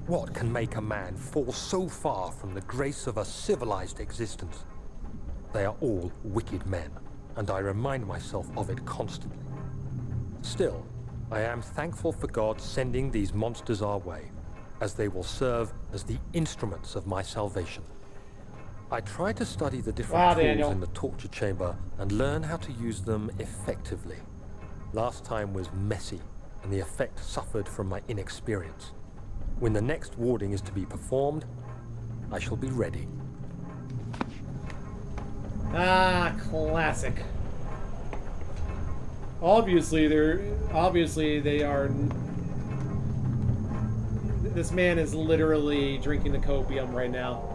What can make a man fall so far from the grace of a civilized existence? They are all wicked men, and I remind myself of it constantly. Still, I am thankful for God sending these monsters our way, as they will serve as the instruments of my salvation. I try to study the different tools in the torture chamber and learn how to use them effectively. Last time was messy, and the effect suffered from my inexperience. When the next warding is to be performed, I shall be ready. Ah, classic. Obviously they are. This man is literally drinking the copium right now.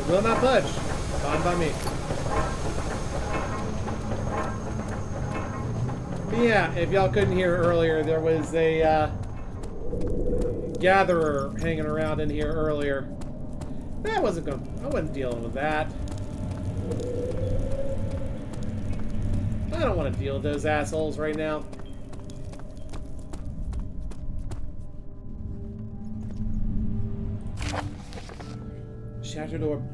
Will not budge. Fine by me. But yeah, if y'all couldn't hear earlier, there was a gatherer hanging around in here earlier. I wasn't dealing with that. I don't want to deal with those assholes right now. Shattered orb.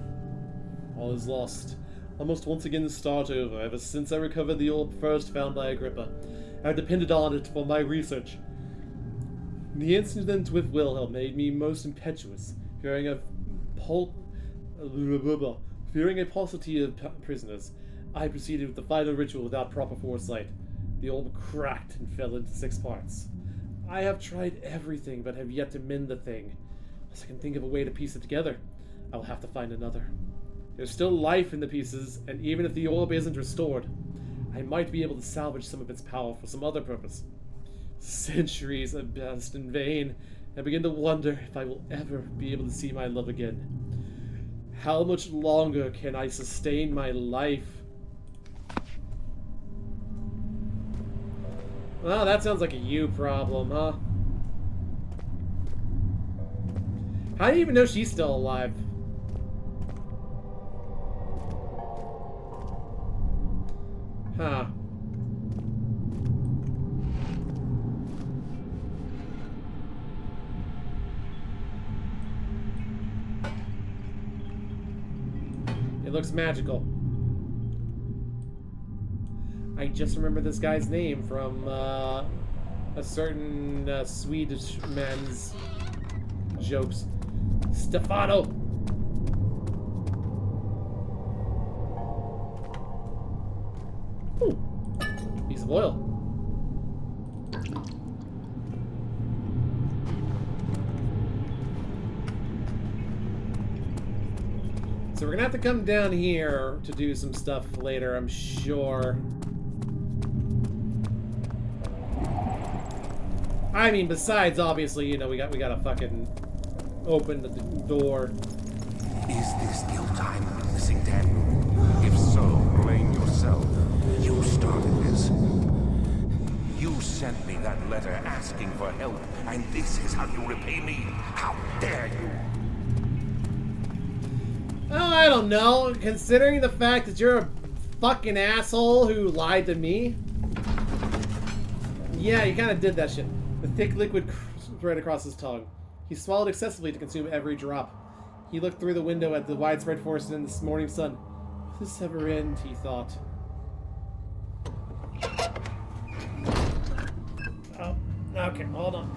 All is lost. I must once again start over, ever since I recovered the orb first found by Agrippa. I depended on it for my research. The incident with Wilhelm made me most impetuous, fearing a paucity of prisoners. I proceeded with the final ritual without proper foresight. The orb cracked and fell into 6 parts. I have tried everything, but have yet to mend the thing. Unless I can think of a way to piece it together, I will have to find another. There's still life in the pieces, and even if the orb isn't restored, I might be able to salvage some of its power for some other purpose. Centuries have passed in vain. I begin to wonder if I will ever be able to see my love again. How much longer can I sustain my life? Well, that sounds like a you problem, huh? How do you even know she's still alive? Huh. It looks magical. I just remember this guy's name from a certain Swedish man's jokes. Stefano! Ooh. Piece of oil. So we're gonna have to come down here to do some stuff later, I'm sure. I mean, besides, obviously, you know, we gotta fucking open the door. Is this guilt I'm witnessing, then? If so, blame yourself. You started this. You sent me that letter asking for help, and this is how you repay me? How dare you? Oh, I don't know. Considering the fact that you're a fucking asshole who lied to me. Yeah, you kind of did that shit. The thick liquid spread across his tongue. He swallowed excessively to consume every drop. He looked through the window at the widespread forest and the morning sun. Will this ever end, he thought. Oh, okay, hold on.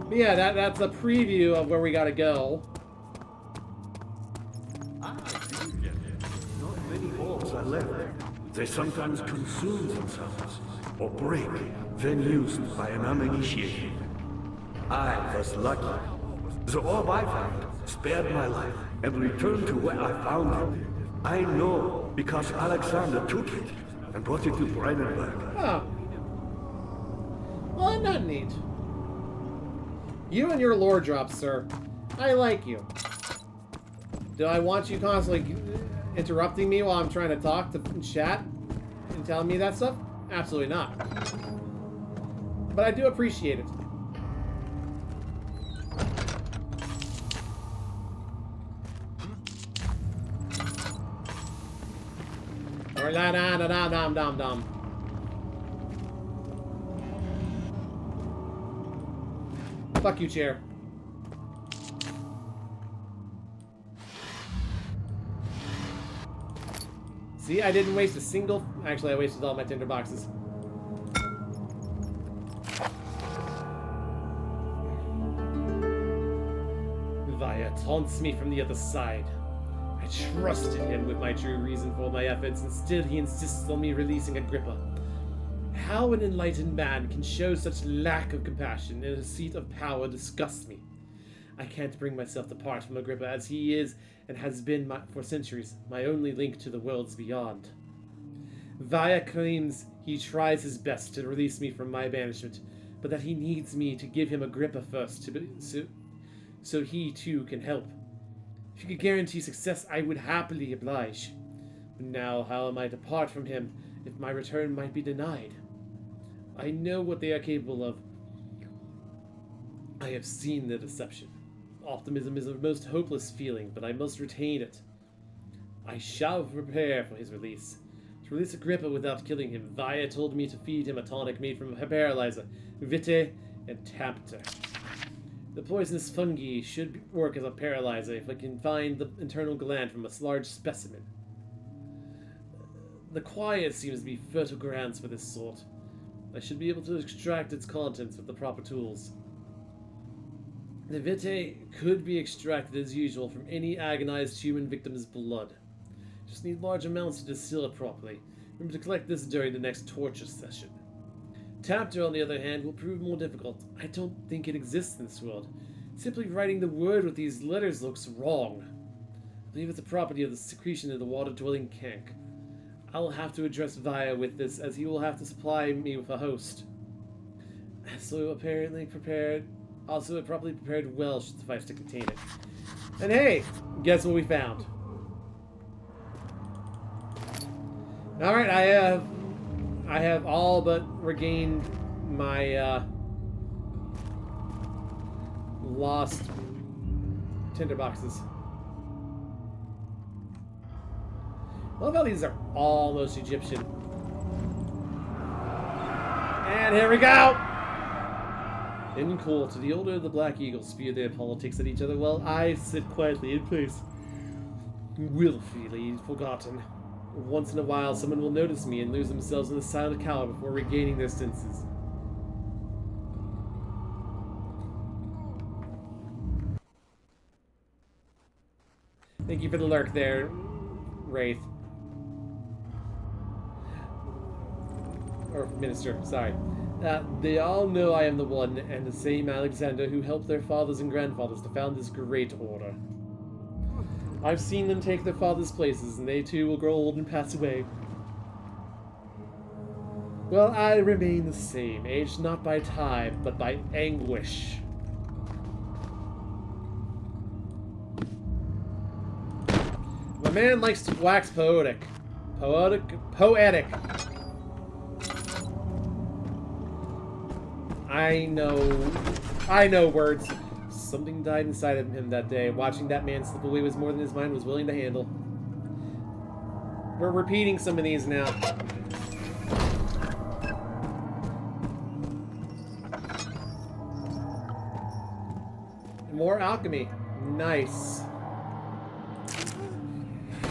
But yeah, that's a preview of where we gotta go. Not many orbs are left. They sometimes consume themselves, or break, when used by an uninitiated. I was lucky. The orb I found spared my life and returned to where I found it. I know because Alexander took it and brought it to Brandenburg. Oh. Well, not neat. You and your lore drops, sir. I like you. Do I want you constantly interrupting me while I'm trying to talk to chat and telling me that stuff? Absolutely not. But I do appreciate it. Or la da da da dum dum dum. Fuck you, chair. See, I didn't waste a single... Actually, I wasted all my tinder boxes. Vaya taunts me from the other side. I trusted him with my true reason for my efforts, and still he insists on me releasing Agrippa. How an enlightened man can show such lack of compassion in a seat of power disgusts me. I can't bring myself to part from Agrippa, as he is and has been for centuries my only link to the worlds beyond. Vaya claims he tries his best to release me from my banishment, but that he needs me to give him Agrippa first, so he too can help. If you could guarantee success, I would happily oblige. But now, how am I to part from him if my return might be denied? I know what they are capable of. I have seen their deception. Optimism is a most hopeless feeling, but I must retain it. I shall prepare for his release. To release Agrippa without killing him, Vaya told me to feed him a tonic made from a paralyzer, vitae and tapter. The poisonous fungi should work as a paralyzer if I can find the internal gland from a large specimen. The quiet seems to be fertile grounds for this sort. I should be able to extract its contents with the proper tools. The vitae could be extracted as usual from any agonized human victim's blood. Just need large amounts to distill it properly. Remember to collect this during the next torture session. Tapter, on the other hand, will prove more difficult. I don't think it exists in this world. Simply writing the word with these letters looks wrong. I believe it's a property of the secretion of the water-dwelling cank. I'll have to address Vaya with this, as he will have to supply me with a host. Also properly prepared well should suffice to contain it. And hey, guess what we found? Alright, I have all but regained my lost tinderboxes. I love how these are almost Egyptian. And here we go! In cool, to the older the Black Eagles spew their politics at each other while I sit quietly in place. Willfully forgotten. Once in a while, someone will notice me and lose themselves in the silent cower before regaining their senses. Thank you for the lurk there, Wraith. Or Minister, sorry. They all know I am the one and the same Alexander who helped their fathers and grandfathers to found this great order. I've seen them take their fathers' places, and they too will grow old and pass away. Well, I remain the same, aged not by time, but by anguish. My man likes to wax poetic. Poetic. I know words. Something died inside of him that day. Watching that man slip away was more than his mind was willing to handle. We're repeating some of these now. More alchemy. Nice.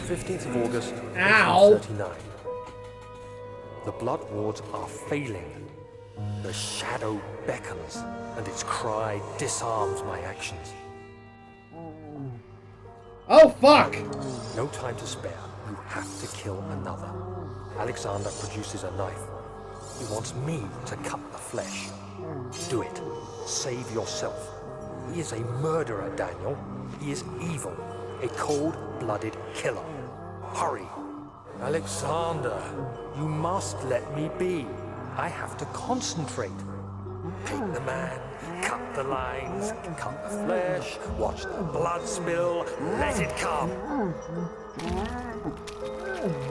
15th of August, Ow! 1839. The blood wards are failing. The shadow beckons, and its cry disarms my actions. Oh, fuck! No time to spare. You have to kill another. Alexander produces a knife. He wants me to cut the flesh. Do it. Save yourself. He is a murderer, Daniel. He is evil. A cold-blooded killer. Hurry. Alexander, you must let me be. I have to concentrate. Take the man, cut the lines, cut the flesh, watch the blood spill, let it come.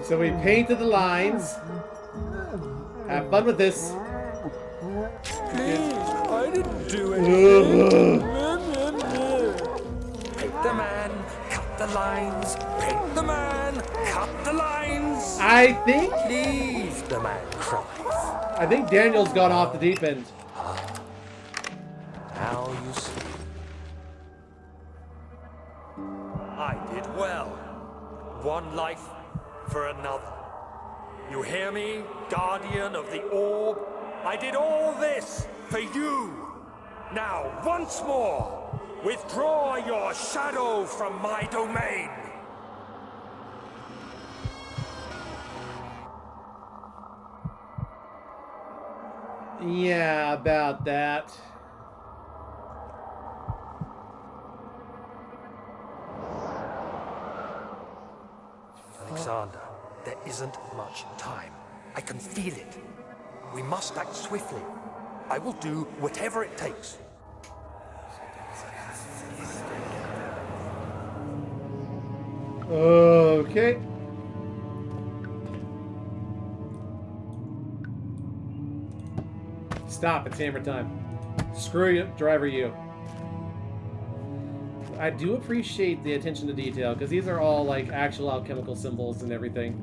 So we painted the lines. Have fun with this. Please, I didn't do anything. Paint the man, cut the lines, paint the man, cut the lines. I think Please, the man cries. I think Daniel's gone off the deep end. Now you see. I did well. One life for another. You hear me, guardian of the orb? I did all this for you. Now, once more, withdraw your shadow from my domain. Yeah, about that. Alexander, there isn't much time. I can feel it. We must act swiftly. I will do whatever it takes. Okay. Stop, it's hammer time. Screw you, driver you. I do appreciate the attention to detail, because these are all like actual alchemical symbols and everything.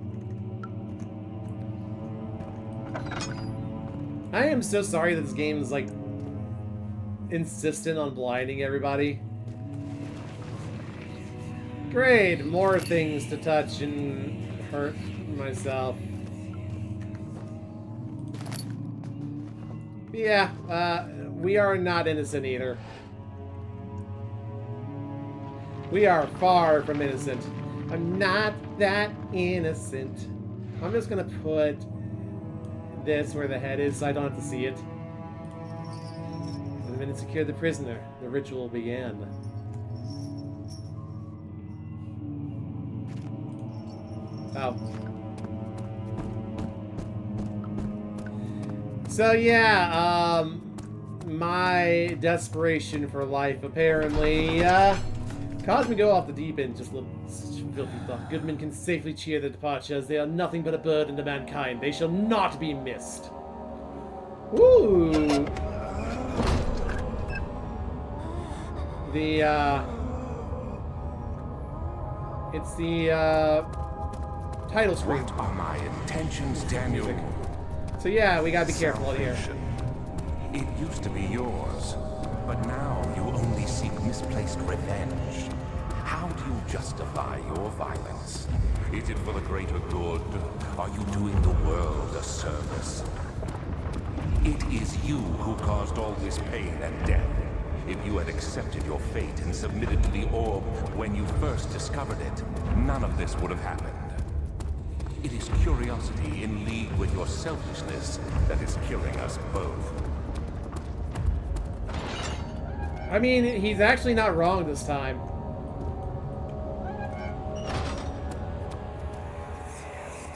I am so sorry that this game is like insistent on blinding everybody. Great, more things to touch and hurt myself. Yeah, we are not innocent either. We are far from innocent. I'm not that innocent. I'm just gonna put this where the head is so I don't have to see it. The minute secured the prisoner, the ritual began. Oh. So yeah, my desperation for life apparently caused me to go off the deep end. Just a little filthy thought. Goodmen can safely cheer their departure, as they are nothing but a burden to mankind. They shall not be missed. Woo! It's the title screen. What are my intentions, Daniel? So yeah, we gotta be careful out here. Salvation. It used to be yours, but now you only seek misplaced revenge. How do you justify your violence? Is it for the greater good? Are you doing the world a service? It is you who caused all this pain and death. If you had accepted your fate and submitted to the orb when you first discovered it, none of this would have happened. It is curiosity in league with your selfishness that is killing us both. I mean, he's actually not wrong this time.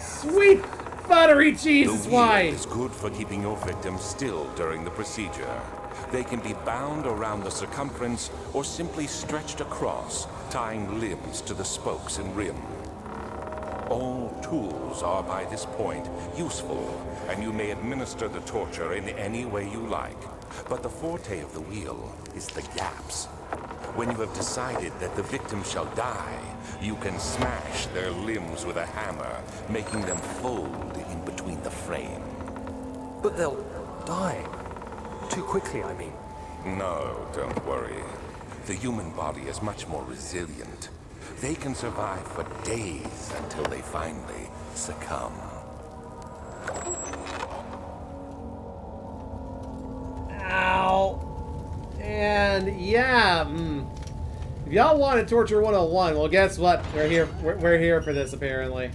Sweet buttery cheese is The why. wheel is good for keeping your victims still during the procedure. They can be bound around the circumference or simply stretched across, tying limbs to the spokes and rim. All tools are by this point useful, and you may administer the torture in any way you like. But the forte of the wheel is the gaps. When you have decided that the victim shall die, you can smash their limbs with a hammer, making them fold in between the frame. But they'll die. Too quickly, I mean. No, don't worry. The human body is much more resilient. They can survive for days until they finally succumb. Ow. And yeah, if y'all wanted Torture 101, well, guess what? We're here. We're here for this, apparently.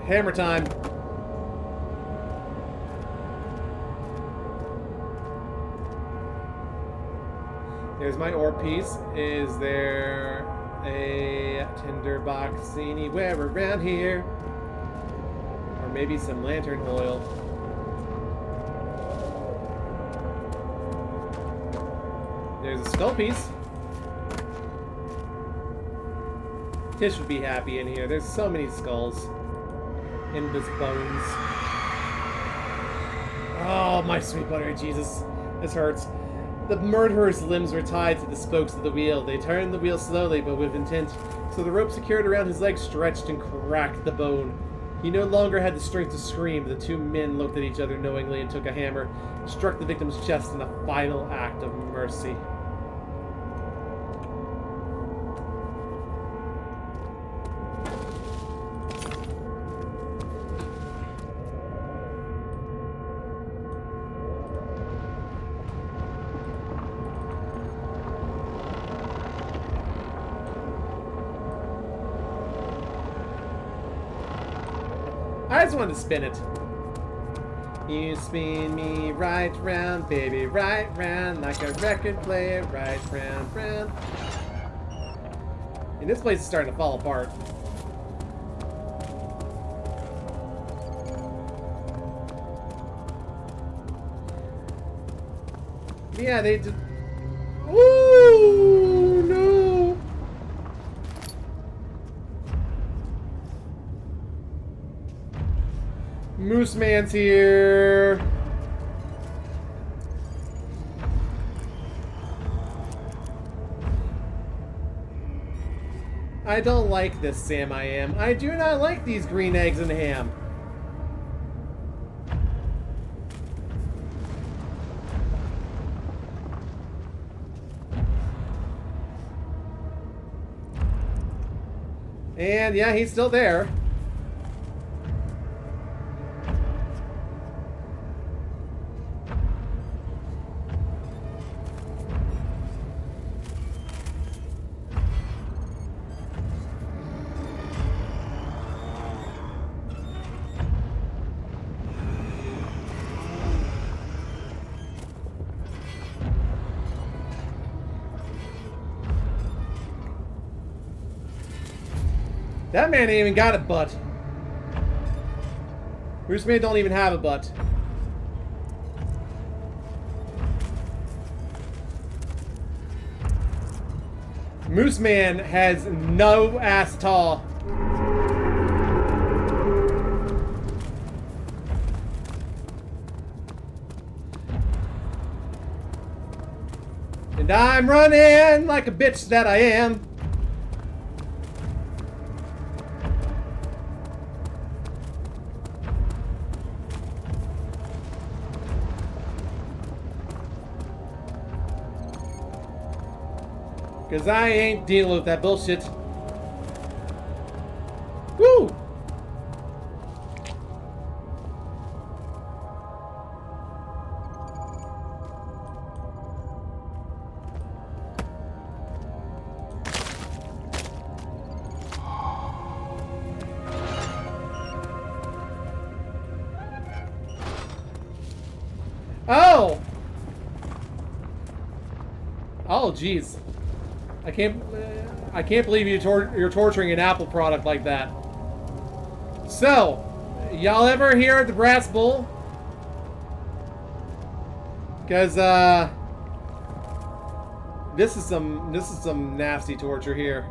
Hammer time. Here's my orb piece. Is there a tinderbox anywhere around here? Or maybe some lantern oil. There's a skull piece. Tish would be happy in here. There's so many skulls. Endless bones. Oh, my sweet buttery Jesus. This hurts. The murderer's limbs were tied to the spokes of the wheel. They turned the wheel slowly, but with intent. So the rope secured around his leg stretched and cracked the bone. He no longer had the strength to scream. The two men looked at each other knowingly and took a hammer, struck the victim's chest in a final act of mercy. I just wanted to spin it. You spin me right round, baby, right round, like a record player, right round, round. And this place is starting to fall apart. Yeah, they did. Ooh, no. Moose Man's here. I don't like this, Sam. I do not like these green eggs and ham. And yeah, he's still there. That man ain't even got a butt. Bruce Man don't even have a butt. Moose Man has no ass at all. And I'm running like a bitch that I am. Because I ain't dealing with that bullshit. Woo! Oh! Oh, jeez. I can't believe you're torturing an Apple product like that. So, y'all ever hear of the Brass Bull? Because this is some nasty torture here.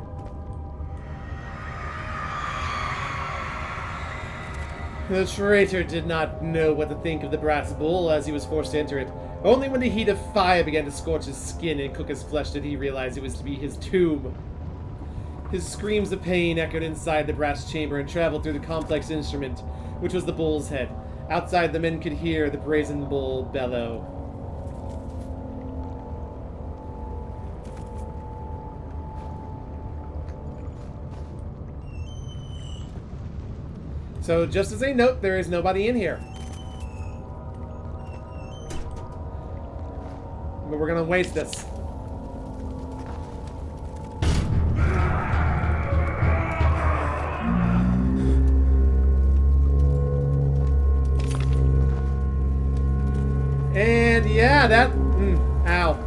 The traitor did not know what to think of the Brass Bull as he was forced to enter it. Only when the heat of fire began to scorch his skin and cook his flesh did he realize it was to be his tomb. His screams of pain echoed inside the brass chamber and traveled through the complex instrument, which was the bull's head. Outside, the men could hear the brazen bull bellow. So, just as a note, there is nobody in here. But we're gonna waste this. And yeah, that... ow.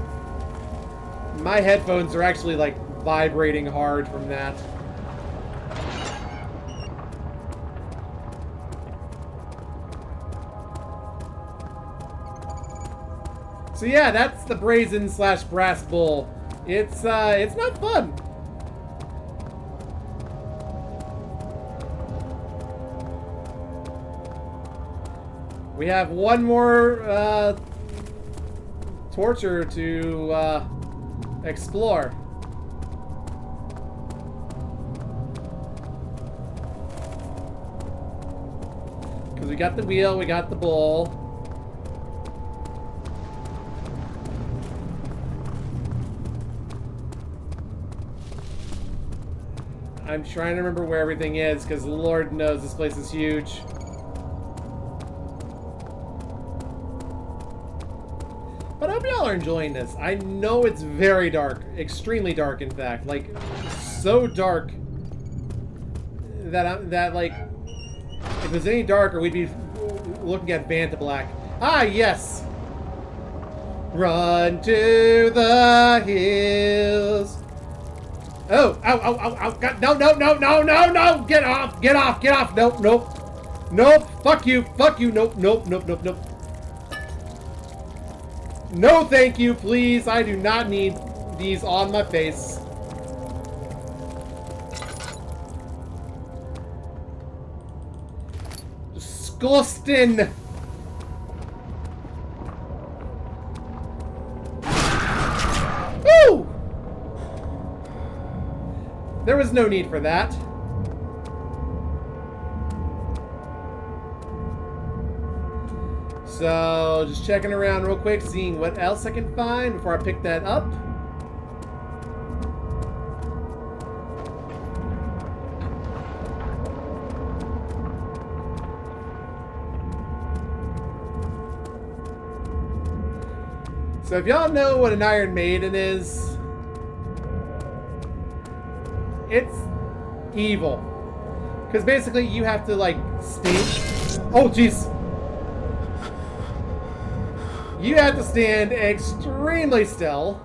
My headphones are actually, like, vibrating hard from that. So yeah, that's the brazen / brass bull. It's not fun. We have one more torture to explore. Because we got the wheel, we got the bull. I'm trying to remember where everything is, because Lord knows this place is huge. But I hope y'all are enjoying this. I know it's very dark. Extremely dark, in fact. Like, so dark that like, if it was any darker, we'd be looking at Banta Black. Ah, yes! Run to the hills. Oh, ow, ow, ow, ow, God, no, no, no, no, no, no, get off, get off, get off, nope, nope, nope, fuck you, nope, nope, nope, nope, nope. No, thank you, please, I do not need these on my face. Disgusting. Woo! There was no need for that. So, just checking around real quick, seeing what else I can find before I pick that up. So if y'all know what an Iron Maiden is, it's evil. Because basically you have to like stand. Oh jeez. You have to stand extremely still.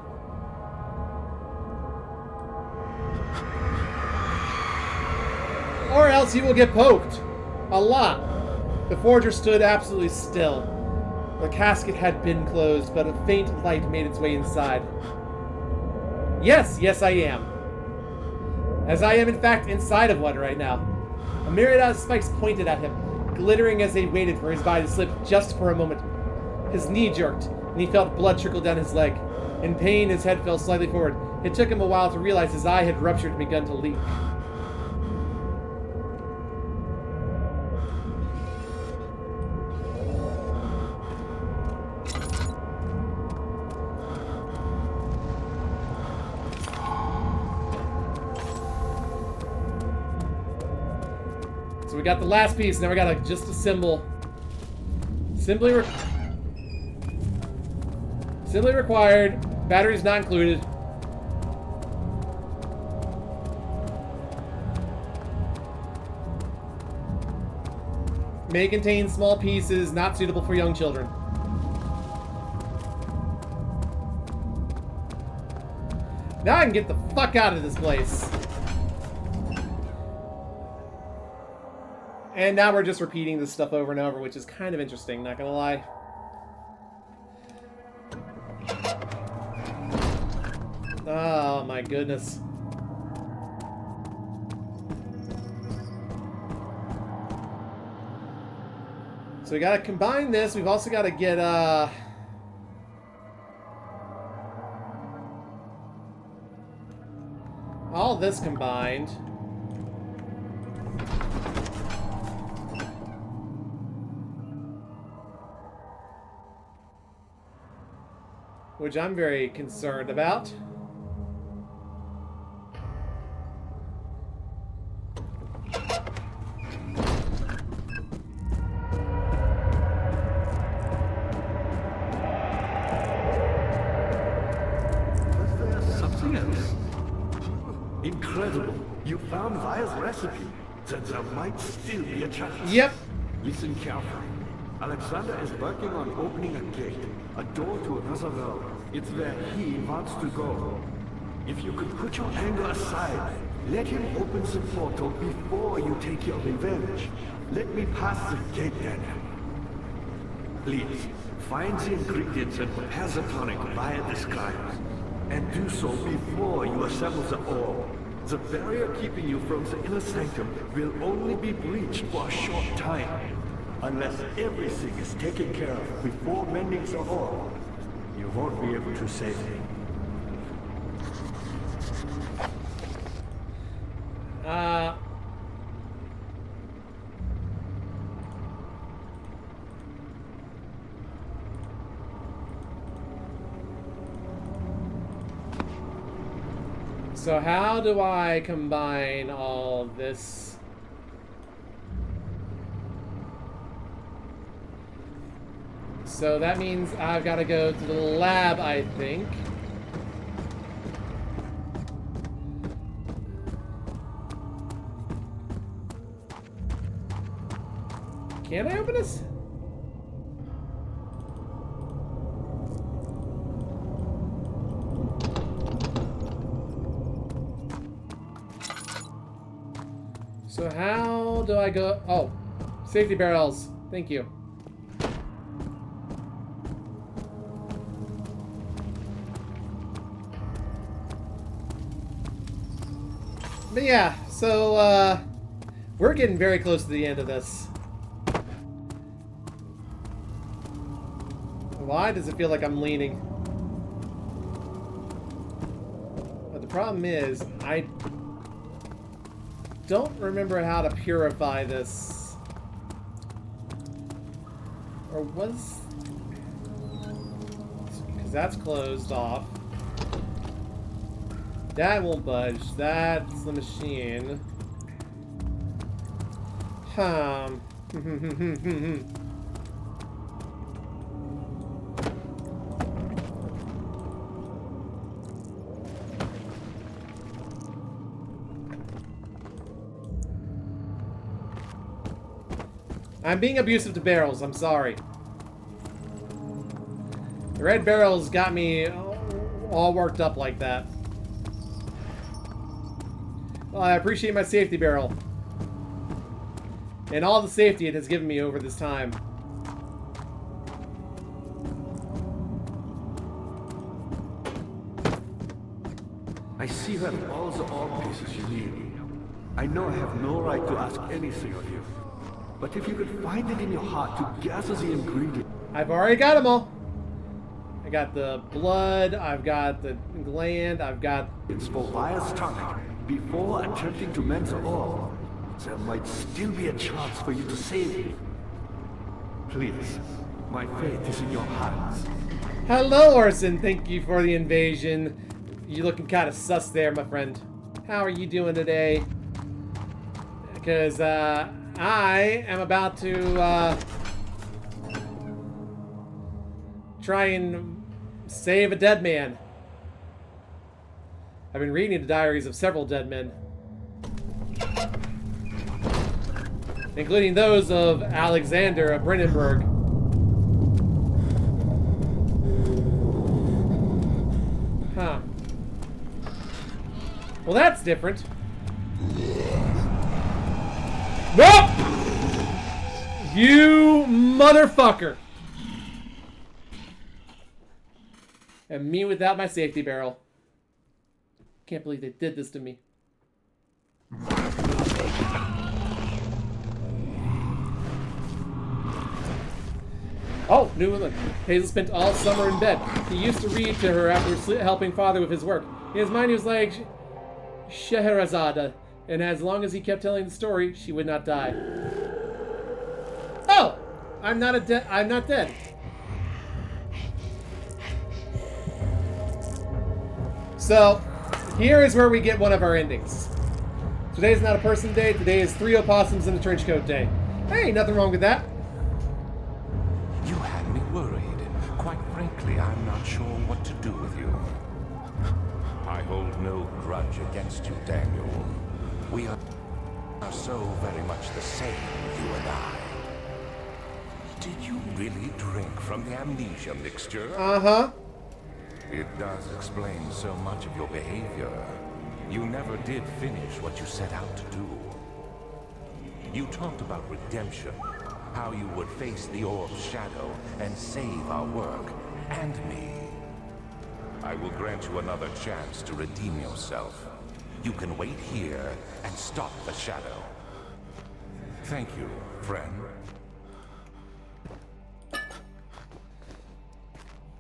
Or else you will get poked. A lot. The forger stood absolutely still. The casket had been closed, but a faint light made its way inside. Yes, yes I am. As I am in fact inside of one right now. A myriad of spikes pointed at him, glittering as they waited for his body to slip just for a moment. His knee jerked, and he felt blood trickle down his leg. In pain, his head fell slightly forward. It took him a while to realize his eye had ruptured and begun to leak. So we got the last piece, now we gotta just assemble. Simply required. Batteries not included. May contain small pieces, not suitable for young children. Now I can get the fuck out of this place. And now we're just repeating this stuff over and over, which is kind of interesting, not gonna lie. Oh my goodness. So we gotta combine this. We've also gotta get all this combined. Which I'm very concerned about. Something else. Incredible. You found Vire's recipe. Then there might still be a chance. Yep. Listen carefully. Alexander is working on opening a gate, a door to another world. It's where he wants to go. If you could put your anger aside, let him open the portal before you take your revenge. Let me pass the gate then. Please, find the ingredients and prepare the tonic via disguise. And do so before you assemble the orb. The barrier keeping you from the inner sanctum will only be breached for a short time. Unless everything is taken care of before mending the orb, you won't be able to save me. So how do I combine all this? So that means I've got to go to the lab, I think. Can I open this? So how do I go? Oh, safety barrels. Thank you. But yeah, so we're getting very close to the end of this. Why does it feel like I'm leaning? But the problem is, I don't remember how to purify this. Or was... Because that's closed off. That won't budge. That's the machine. I'm being abusive to barrels. I'm sorry. The red barrels got me all worked up like that. Well, I appreciate my safety barrel. And all the safety it has given me over this time. I see you have all the ore pieces you need. I know I have no right to ask anything of you. But if you could find it in your heart to gather the ingredients... I've already got them all. I got the blood, I've got the gland, I've got... for Vire's stomach before attempting to mend the ore, there might still be a chance for you to save him. Please, my fate is in your hands. Hello, Orson. Thank you for the invasion. You're looking kind of sus there, my friend. How are you doing today? Because, I am about to, try and save a dead man. I've been reading the diaries of several dead men. Including those of Alexander of Brandenburg. Huh. Well, that's different. Nope! You motherfucker! And me without my safety barrel. Can't believe they did this to me. Oh, new one. Hazel spent all summer in bed. He used to read to her after helping father with his work. In his mind, he was like Scheherazade, and as long as he kept telling the story, she would not die. Oh, I'm not dead. So, here is where we get one of our endings. Today's not a person day. Today is 3 opossums in the trench coat day. Hey, nothing wrong with that. You had me worried. Quite frankly, I'm not sure what to do with you. I hold no grudge against you, Daniel. We are so very much the same, you and I. Did you really drink from the amnesia mixture? Uh-huh. It does explain so much of your behavior. You never did finish what you set out to do. You talked about redemption, how you would face the orb's shadow and save our work, and me. I will grant you another chance to redeem yourself. You can wait here and stop the shadow. Thank you, friend.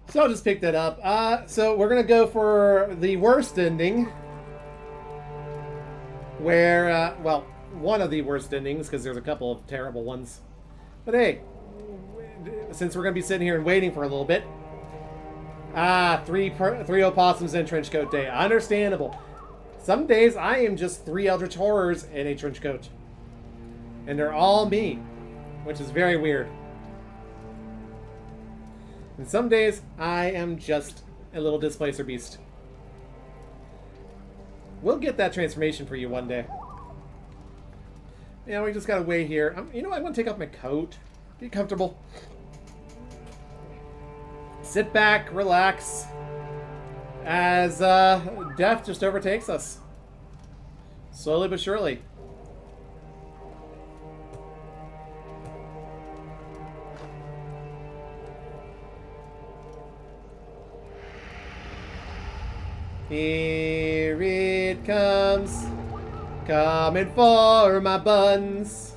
So I'll just pick that up. So we're gonna go for the worst ending. Where, well, one of the worst endings, because there's a couple of terrible ones. But hey, since we're gonna be sitting here and waiting for a little bit. Three opossums in trench coat day. Understandable. Some days I am just 3 eldritch horrors in a trench coat. And they're all me. Which is very weird. And some days I am just a little displacer beast. We'll get that transformation for you one day. Yeah, we just gotta wait here. You know, I want to take off my coat. Get comfortable. Sit back, relax. As death just overtakes us. Slowly but surely. Here it comes, coming for my buns.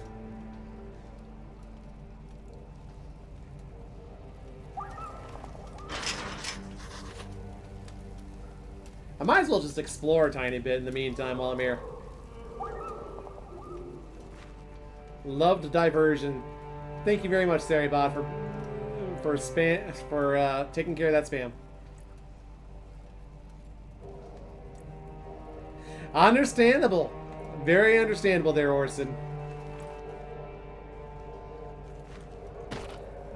I might as well just explore a tiny bit in the meantime while I'm here. Loved diversion. Thank you very much, Saribot, for taking care of that spam. Understandable. Very understandable there, Orson.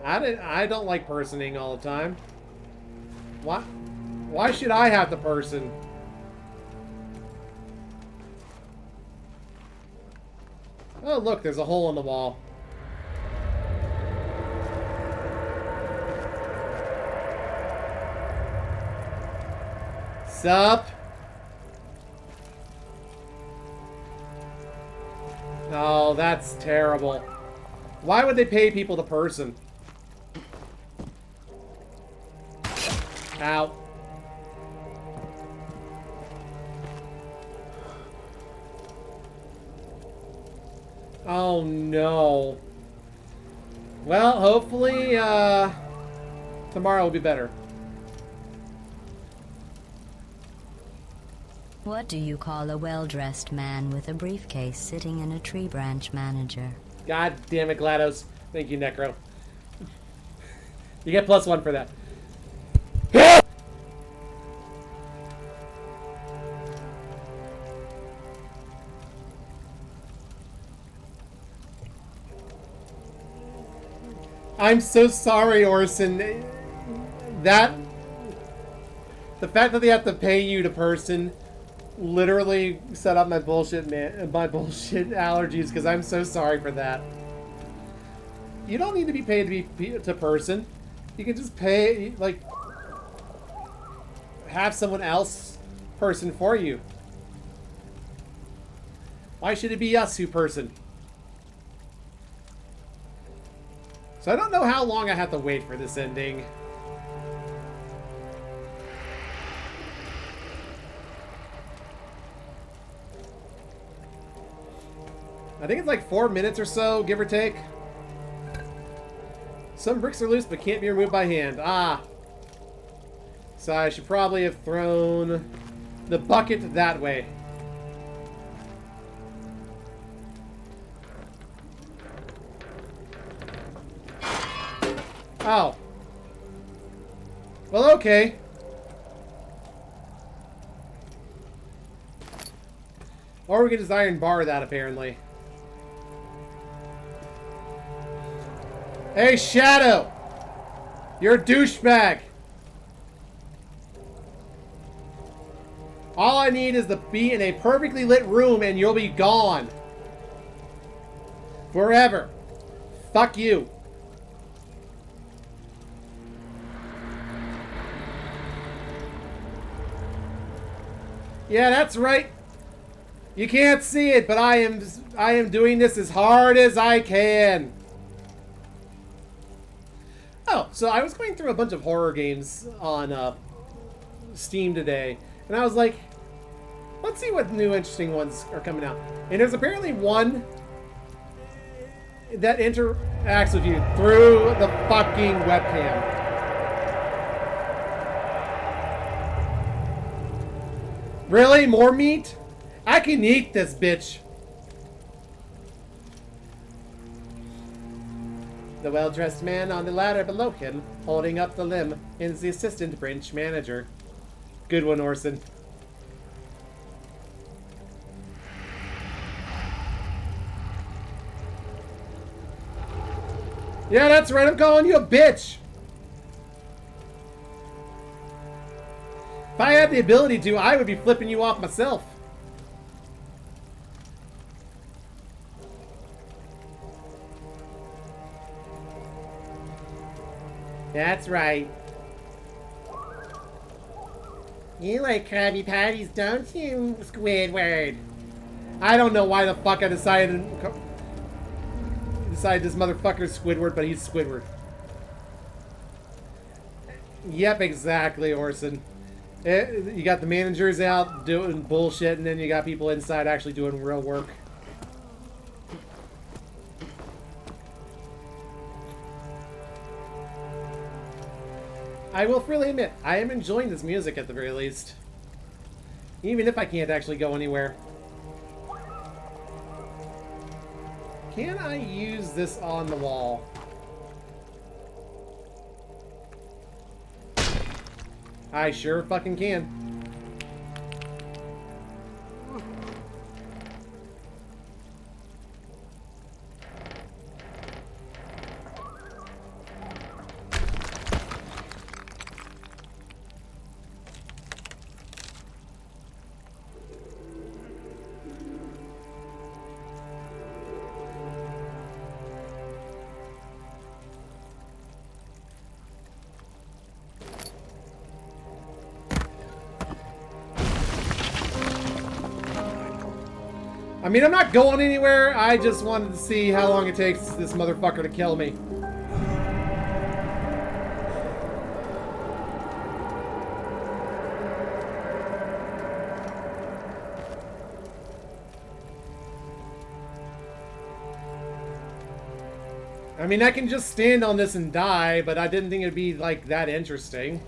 I don't like personing all the time. Why should I have the person? Oh, look, there's a hole in the wall. Sup? Oh, that's terrible. Why would they pay people to person? Ow. Oh no. Well, hopefully, tomorrow will be better. What do you call a well-dressed man with a briefcase sitting in a tree branch, manager? God damn it, GLaDOS. Thank you, Necro. You get +1 for that. I'm so sorry, Orson. The fact that they have to pay you to person literally set up my bullshit allergies, because I'm so sorry for that. You don't need to be paid to be to person. You can just pay, like, have someone else person for you. Why should it be us who person? So I don't know how long I have to wait for this ending. I think it's like 4 minutes or so, give or take. Some bricks are loose but can't be removed by hand. Ah. So I should probably have thrown the bucket that way. Oh. Well, okay. Or we could just iron bar that, apparently. Hey, Shadow! You're a douchebag! All I need is to be in a perfectly lit room and you'll be gone. Forever. Fuck you. Yeah, that's right. You can't see it, but I am doing this as hard as I can. Oh, so I was going through a bunch of horror games on Steam today, and I was like, let's see what new interesting ones are coming out. And there's apparently one that interacts with you through the fucking webcam. Really? More meat? I can eat this bitch. The well-dressed man on the ladder below him, holding up the limb, is the assistant branch manager. Good one, Orson. Yeah, that's right, I'm calling you a bitch! If I had the ability to, I would be flipping you off myself. That's right. You like Krabby Patties, don't you, Squidward? I don't know why the fuck I decided this motherfucker's Squidward, but he's Squidward. Yep, exactly, Orson. You got the managers out doing bullshit, and then you got people inside actually doing real work. I will freely admit, I am enjoying this music at the very least. Even if I can't actually go anywhere. Can I use this on the wall? I sure fucking can. I mean, I'm not going anywhere. I just wanted to see how long it takes this motherfucker to kill me. I mean, I can just stand on this and die, but I didn't think it'd be, like, that interesting.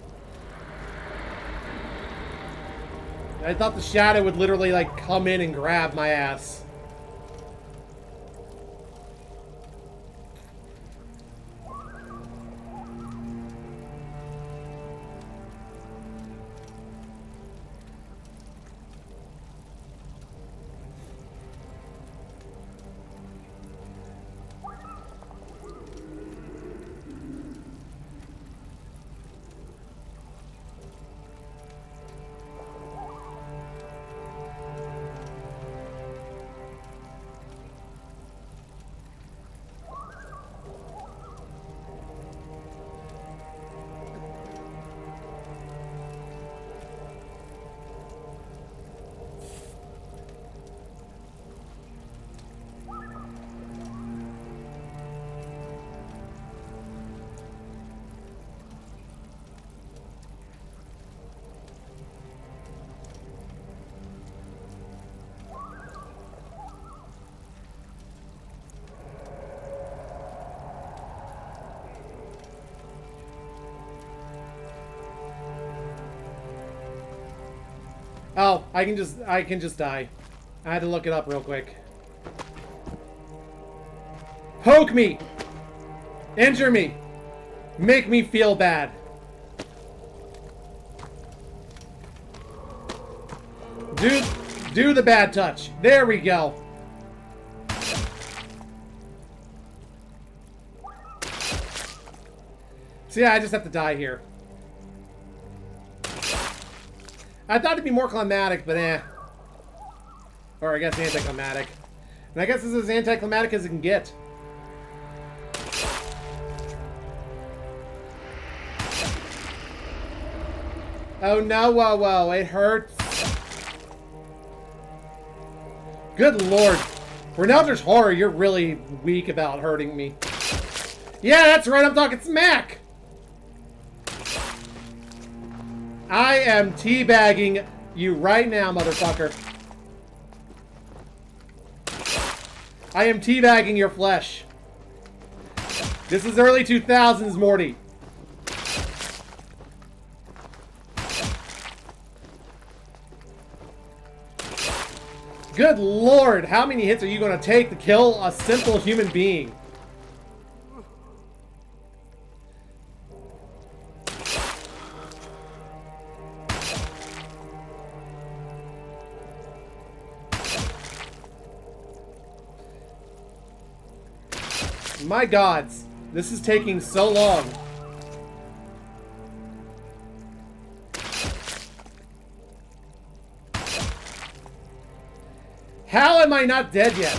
I thought the shadow would literally, like, come in and grab my ass. Oh, I can just die. I had to look it up real quick. Poke me! Injure me! Make me feel bad. Do the bad touch. There we go. So yeah, I just have to die here. I thought it'd be more climatic, but eh. Or I guess anticlimactic. And I guess this is as anticlimactic as it can get. Oh no, whoa, it hurts. Good lord. For an Eldritch Horror, you're really weak about hurting me. Yeah, that's right, I'm talking smack! I am teabagging you right now, motherfucker. I am teabagging your flesh. This is early 2000s, Morty. Good lord, how many hits are you going to take to kill a simple human being? My gods, this is taking so long. How am I not dead yet?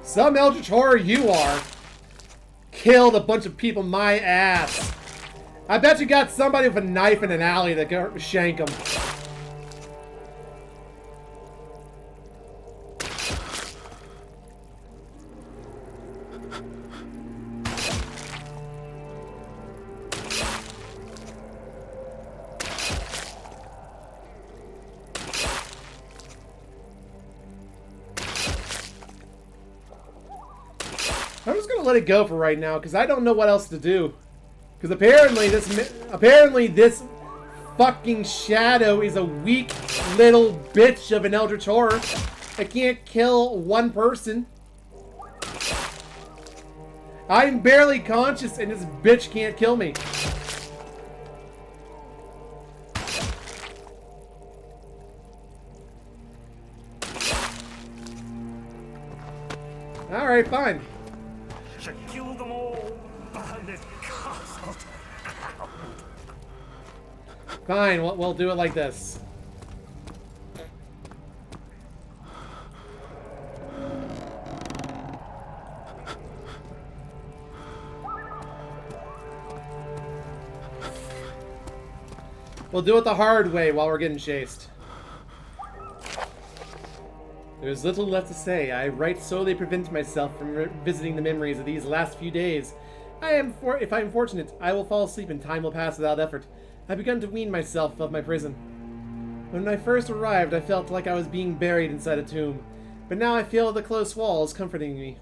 Some Eldritch Horror you are. Killed a bunch of people, my ass. I bet you got somebody with a knife in an alley that could shank him. I'm just gonna let it go for right now because I don't know what else to do. Because apparently this fucking shadow is a weak little bitch of an Eldritch Horror. I can't kill one person. I'm barely conscious and this bitch can't kill me. Alright, fine. Should kill them all. Burn this castle. Fine, we'll do it like this. We'll do it the hard way while we're getting chased. There's little left to say. I write solely to prevent myself from revisiting the memories of these last few days. If I am fortunate, I will fall asleep and time will pass without effort. I've begun to wean myself of my prison. When I first arrived, I felt like I was being buried inside a tomb. But now I feel the close walls comforting me.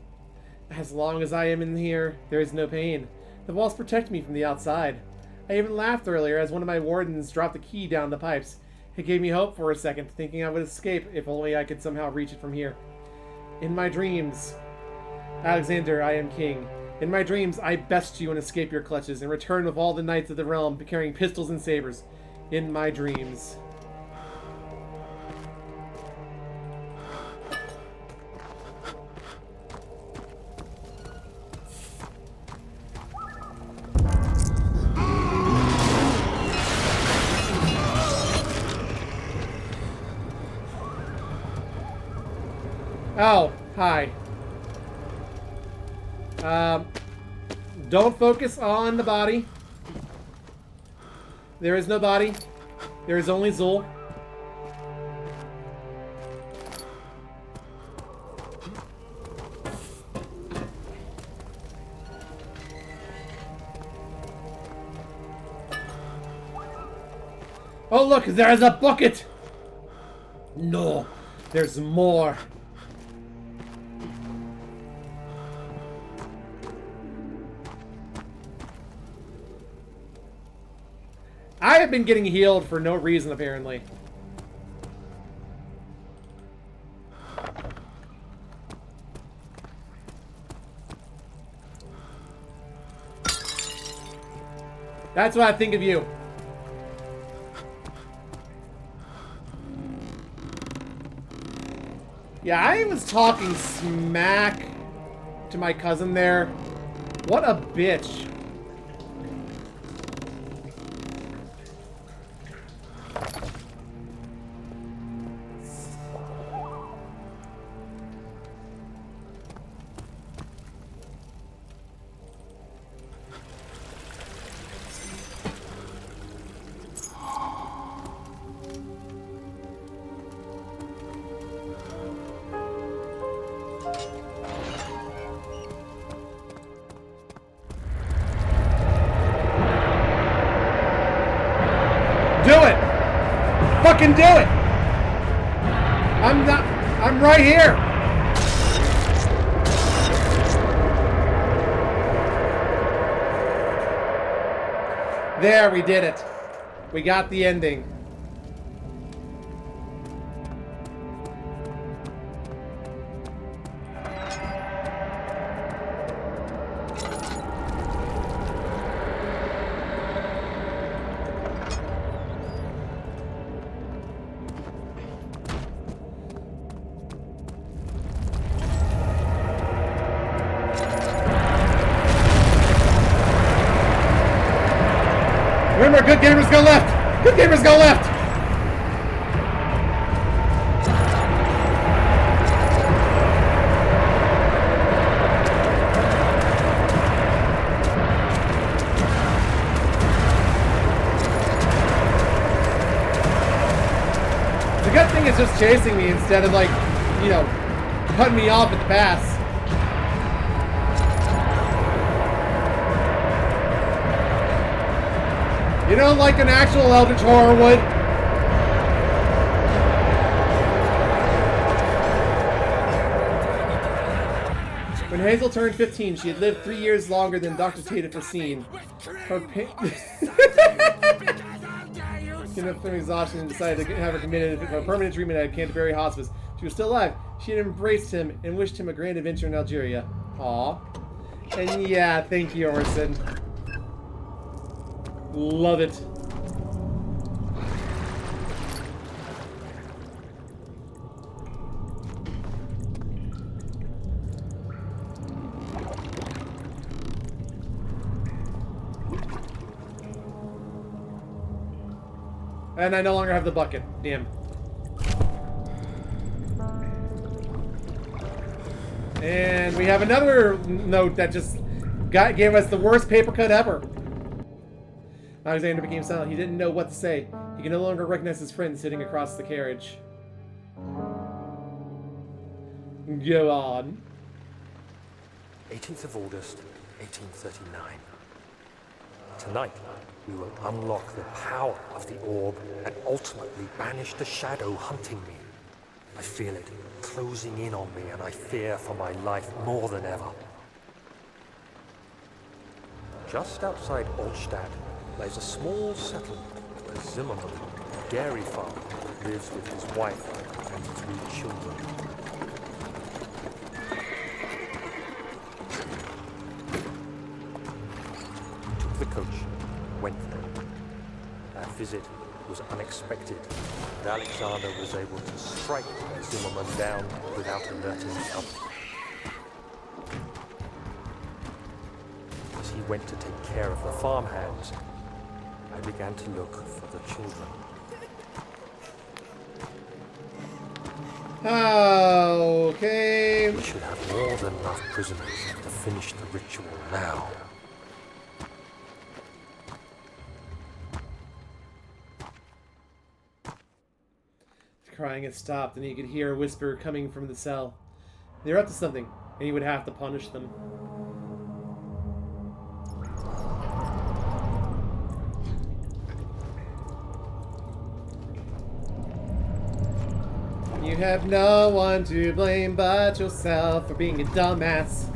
As long as I am in here, there is no pain. The walls protect me from the outside. I even laughed earlier as one of my wardens dropped the key down the pipes. It gave me hope for a second, thinking I would escape if only I could somehow reach it from here. In my dreams, Alexander, I am king. In my dreams, I best you and escape your clutches and return with all the knights of the realm carrying pistols and sabers. In my dreams. Oh, hi. Don't focus on the body. There is no body. There is only Zul. Oh look, there is a bucket! No, there's more. I have been getting healed for no reason, apparently. That's what I think of you. Yeah, I was talking smack to my cousin there. What a bitch. Do it! Fucking do it! I'm right here! There, we did it. We got the ending. Remember, good gamers go left! Good gamers go left! The good thing is just chasing me instead of, like, you know, cutting me off at the pass. You know, like an actual Eldritch Horror would. When Hazel turned 15, she had lived 3 years longer than Dr. Tate had foreseen. Her enough from exhaustion and decided to have her committed for permanent treatment at Canterbury Hospice. She was still alive. She had embraced him and wished him a grand adventure in Algeria. Aw. And yeah, thank you, Orson. Love it. And I no longer have the bucket. Damn. And we have another note that just gave us the worst paper cut ever. Alexander became silent. He didn't know what to say. He could no longer recognize his friend sitting across the carriage. Go on. 18th of August, 1839. Tonight, we will unlock the power of the orb and ultimately banish the shadow hunting me. I feel it closing in on me, and I fear for my life more than ever. Just outside Altstadt lies a small settlement where Zimmerman, a dairy farmer, lives with his wife and 3 children. Took the coach, went there. Our visit was unexpected, and Alexander was able to strike Zimmerman down without alerting the others. As he went to take care of the farmhands, I began to look for the children. Okay. We should have more than enough prisoners to finish the ritual now. The crying had stopped, and he could hear a whisper coming from the cell. They were up to something, and he would have to punish them. You have no one to blame but yourself for being a dumbass.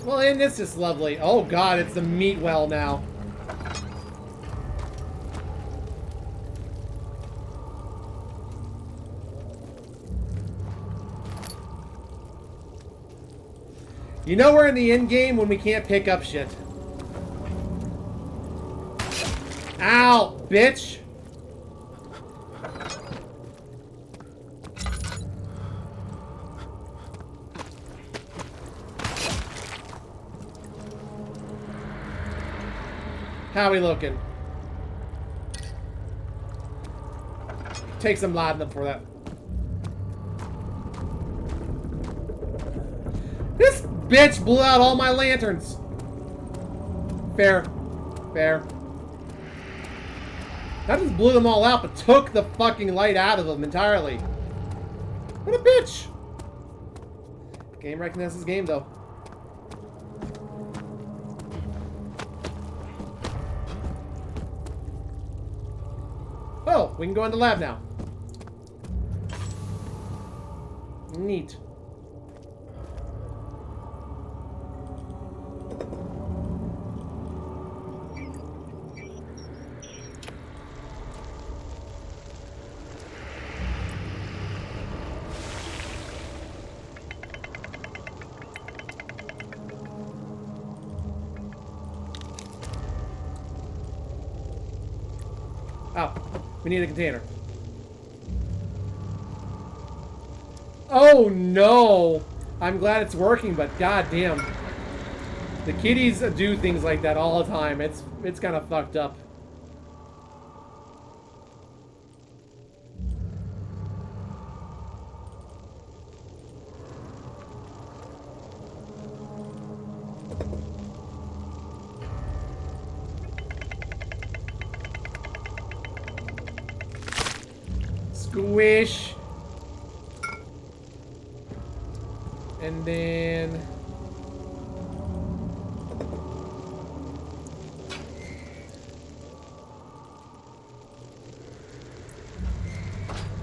Well, and this is lovely. Oh god, it's the meat well now. You know we're in the end game when we can't pick up shit. Ow, bitch! How we looking? Take some laudanum for that. This bitch blew out all my lanterns. Fair. Fair. That just blew them all out, but took the fucking light out of them entirely. What a bitch. Game recognizes game, though. Oh, we can go in the lab now. Neat. Oh, we need a container. Oh no! I'm glad it's working, but goddamn, the kitties do things like that all the time. It's kind of fucked up. Squish. And then...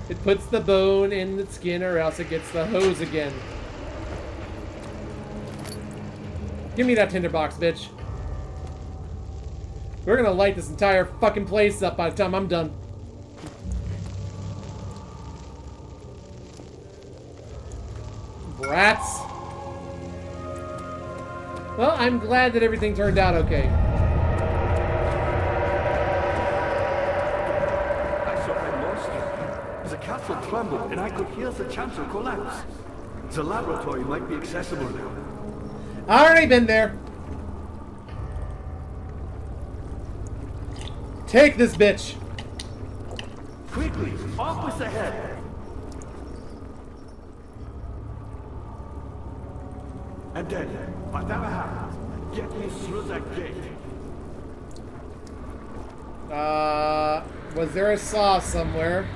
it puts the bone in the skin, or else it gets the hose again. Give me that tinderbox, bitch. We're gonna light this entire fucking place up by the time I'm done. Brats. Well, I'm glad that everything turned out okay. I thought I lost you. The castle trembled and I could hear the chancel collapse. The laboratory might be accessible now. I already been there. Take this bitch. Quickly, office ahead! And then, whatever happens, get me through that gate. Was there a saw somewhere?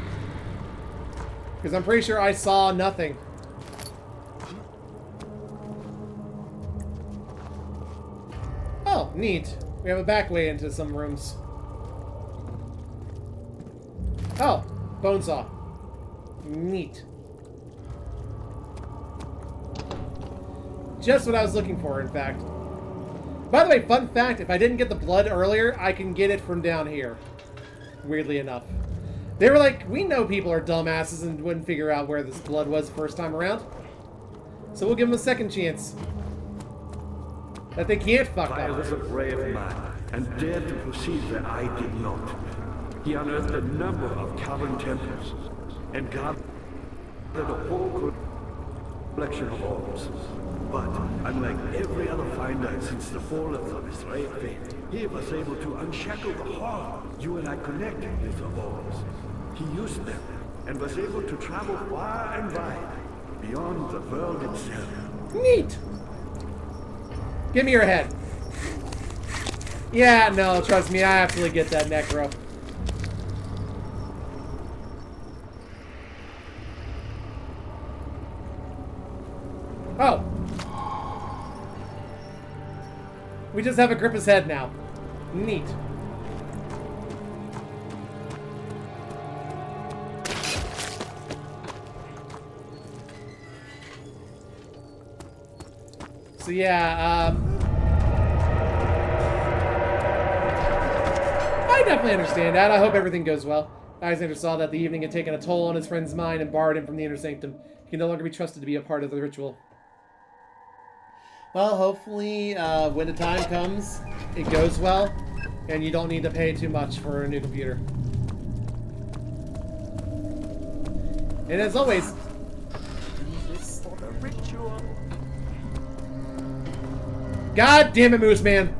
Because I'm pretty sure I saw nothing. Oh, neat. We have a back way into some rooms. Oh, bone saw. Neat. Just what I was looking for, in fact. By the way, fun fact, if I didn't get the blood earlier, I can get it from down here. Weirdly enough. They were like, we know people are dumbasses and wouldn't figure out where this blood was the first time around. So we'll give them a second chance. That they can't fuck Fire up. was a brave man and dared to proceed where I did not. He unearthed a number of cavern temples and gathered a whole collection of orbs. But unlike every other finder since the fall of his great fate, he was able to unshackle the horror you and I connected with the orbs. He used them and was able to travel far and wide, beyond the world itself. Neat! Give me your head. Yeah, no, trust me, I absolutely get that, Necro. Oh. We just have a grip his head now. Neat. So yeah, I definitely understand that. I hope everything goes well. Alexander saw that the evening had taken a toll on his friend's mind and barred him from the inner sanctum. He can no longer be trusted to be a part of the ritual. Well, hopefully, when the time comes, it goes well, and you don't need to pay too much for a new computer. And as always, For the ritual. God damn it, Moose Man!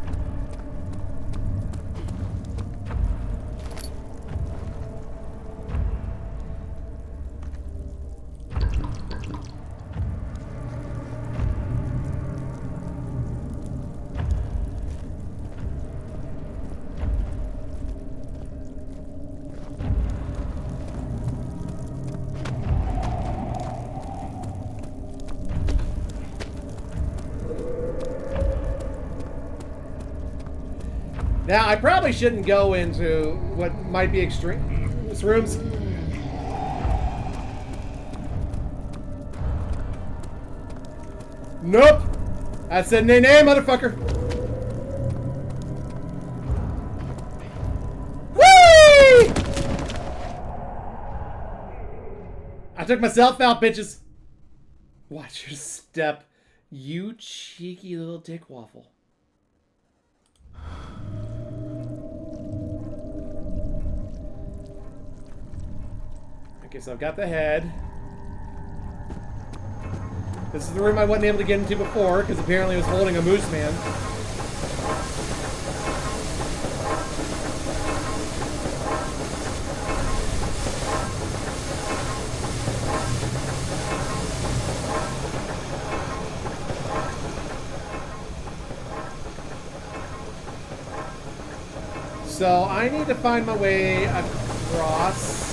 Now, I probably shouldn't go into what might be extreme rooms. Nope! I said nay, motherfucker! Whee! I took myself out, bitches! Watch your step, you cheeky little dick waffle. Okay, so I've got the head. This is the room I wasn't able to get into before, because apparently it was holding a moose man. So I need to find my way across.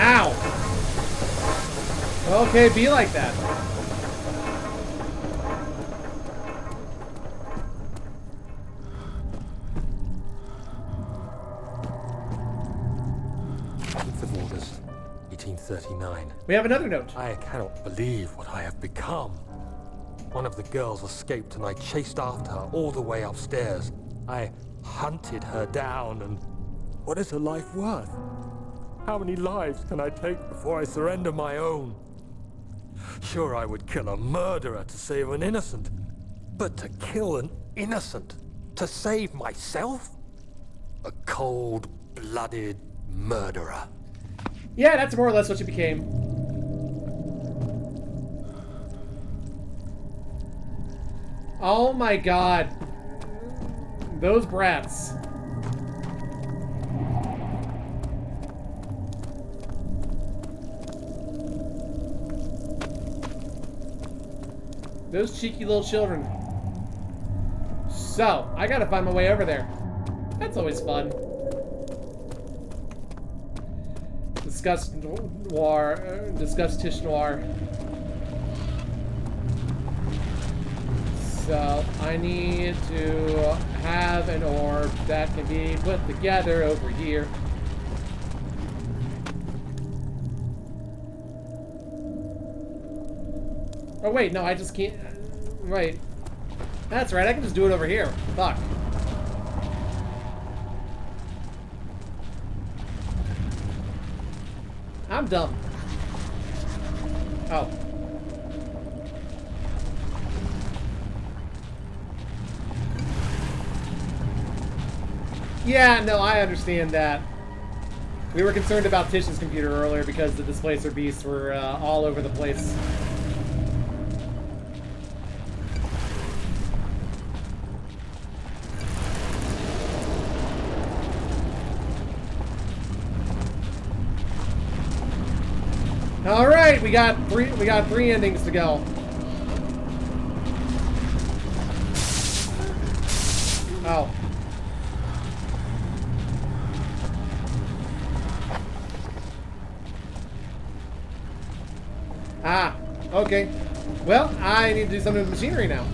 Ow! Okay, be like that. Of August, 1839. We have another note. I cannot believe what I have become. One of the girls escaped and I chased after her all the way upstairs. I hunted her down, and what is her life worth? How many lives can I take before I surrender my own? Sure, I would kill a murderer to save an innocent, but to kill an innocent to save myself? A cold-blooded murderer. Yeah, that's more or less what you became. Oh my god. Those brats. Those cheeky little children. So, I gotta find my way over there. That's always fun. Discuss Tish Noir. So, I need to have an orb that can be put together over here. Oh wait, no, I just can't. Wait. That's right, I can just do it over here. Fuck. I'm dumb. Oh. Yeah, no, I understand that. We were concerned about Tish's computer earlier because the displacer beasts were all over the place. All right, we got three endings to go. Oh. Ah, okay. Well, I need to do something with machinery now.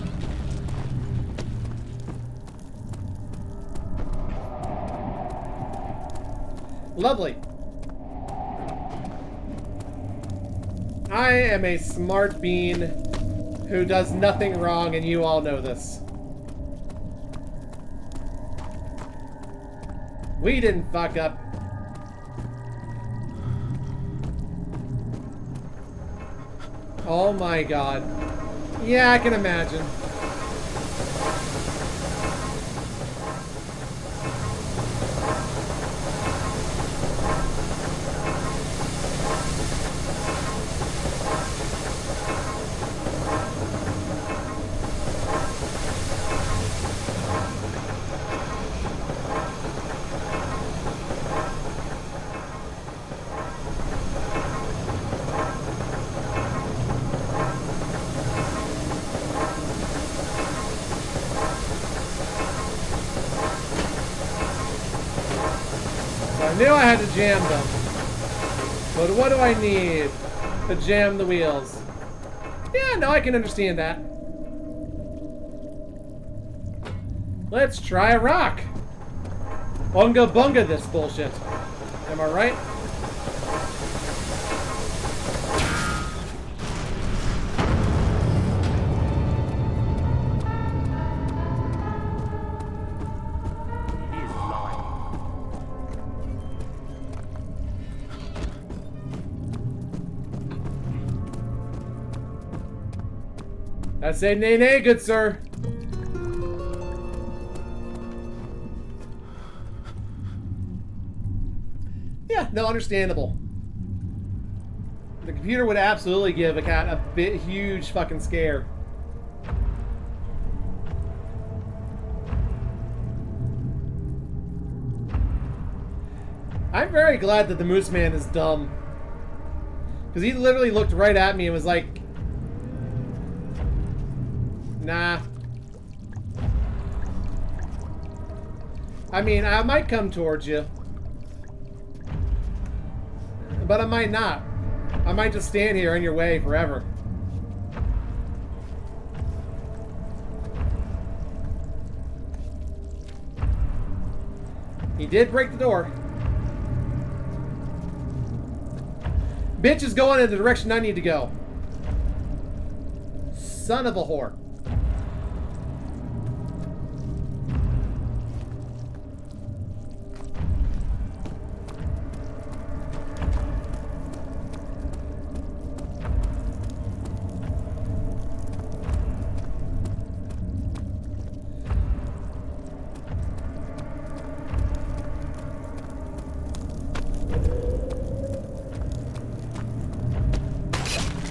Lovely. I am a smart bean who does nothing wrong, and you all know this. We didn't fuck up. Oh my god. Yeah, I can imagine. I knew I had to jam them. But what do I need to jam the wheels? Yeah, no, I can understand that. Let's try a rock. Unga bunga this bullshit. Am I right? I say nay nay, good sir. Yeah, no, understandable. The computer would absolutely give a cat a huge fucking scare. I'm very glad that the Moose Man is dumb. Because he literally looked right at me and was like, nah. I mean, I might come towards you. But I might not. I might just stand here in your way forever. He did break the door. Bitch is going in the direction I need to go. Son of a whore.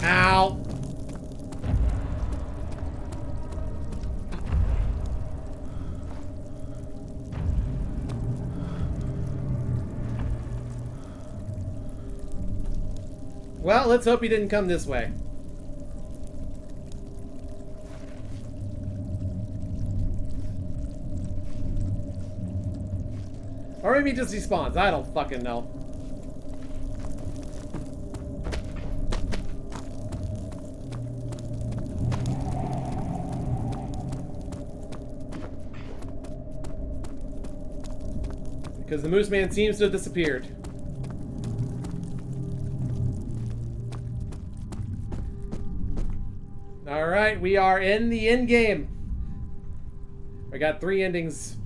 Ow. Well, let's hope he didn't come this way. Or maybe he just despawns. I don't fucking know. Because the Moose Man seems to have disappeared. Alright, we are in the end game. I got 3 endings.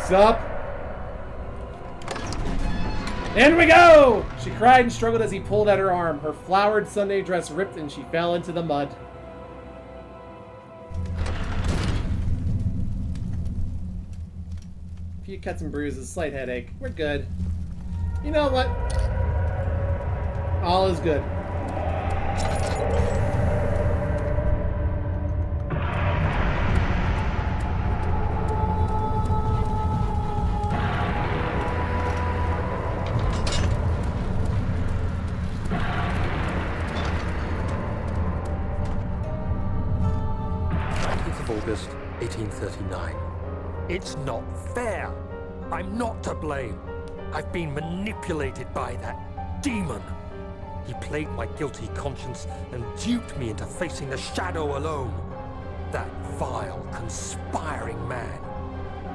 Sup? In we go! She cried and struggled as he pulled at her arm. Her flowered Sunday dress ripped and she fell into the mud. A few cuts and bruises, slight headache. We're good. You know what? All is good. August 1839. It's not fair. I'm not to blame. I've been manipulated by that demon. He played my guilty conscience and duped me into facing the shadow alone. That vile, conspiring man.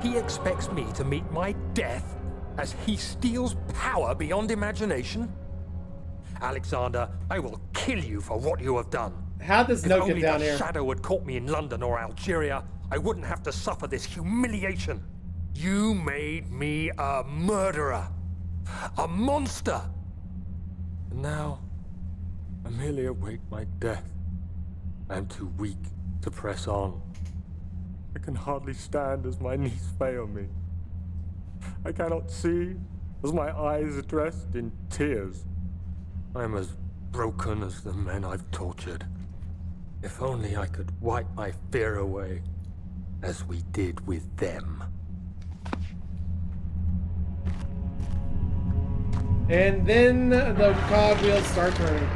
He expects me to meet my death as he steals power beyond imagination. Alexander, I will kill you for what you have done. How'd this note get down here? If only here? the shadow had caught me in London or Algeria, I wouldn't have to suffer this humiliation. You made me a murderer. A monster. And now, I merely await my death. I am too weak to press on. I can hardly stand as my knees fail me. I cannot see as my eyes are dressed in tears. I am as broken as the men I've tortured. If only I could wipe my fear away, as we did with them. And then the cogwheels start turning.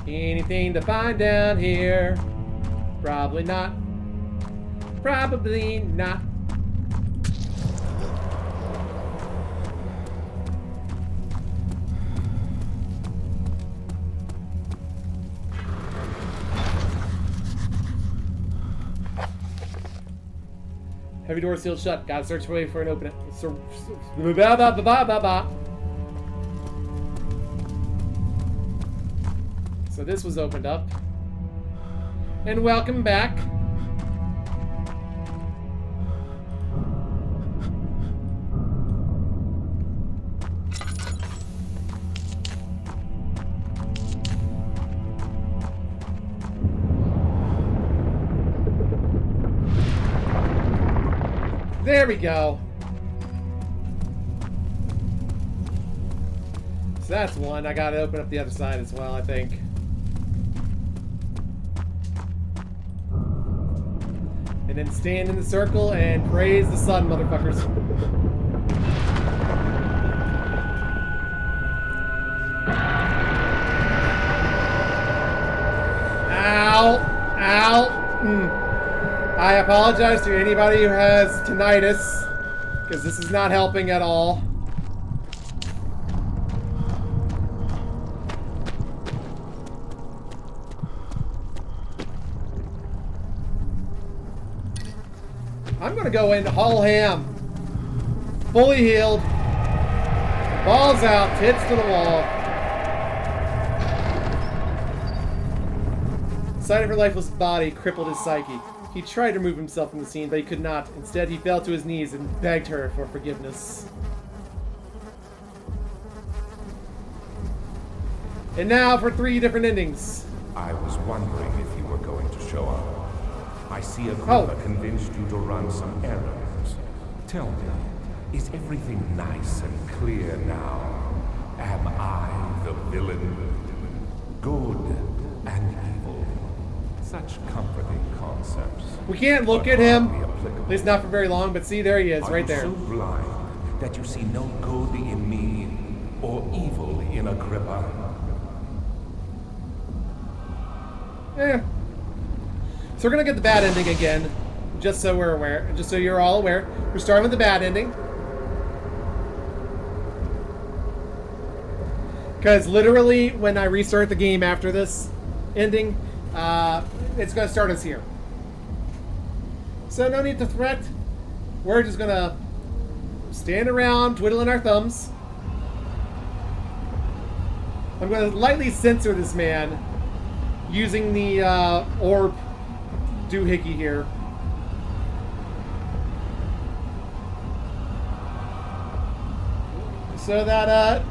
Anything to find down here? Probably not. Probably not. Heavy door sealed shut. Gotta search for a way for an opening. So this was opened up. And welcome back. There we go. So that's one. I gotta open up the other side as well, I think. And then stand in the circle and praise the sun, motherfuckers. Ow! Ow! I apologize to anybody who has tinnitus, because this is not helping at all. I'm gonna go in whole ham. Fully healed. Balls out, tits to the wall. The sight of her lifeless body crippled his psyche. He tried to remove himself from the scene, but he could not. Instead, he fell to his knees and begged her for forgiveness. And now for 3 different endings. I was wondering if you were going to show up. I see Agrippa convinced you to run some errands. Tell me, is everything nice and clear now? Am I the villain? Good and evil. Such comforting concepts. We can't look but at him, hardly applicable. at least not for very long, but see, there he is, Are right you there. so blind that you see no good in me or evil in Agrippa? Yeah. So we're gonna get the bad ending again, just so we're aware, just so you're all aware. We're starting with the bad ending. Because literally, when I restart the game after this ending, it's gonna start us here. So no need to threat. We're just gonna stand around, twiddling our thumbs. I'm gonna lightly censor this man using the orb doohickey here. So that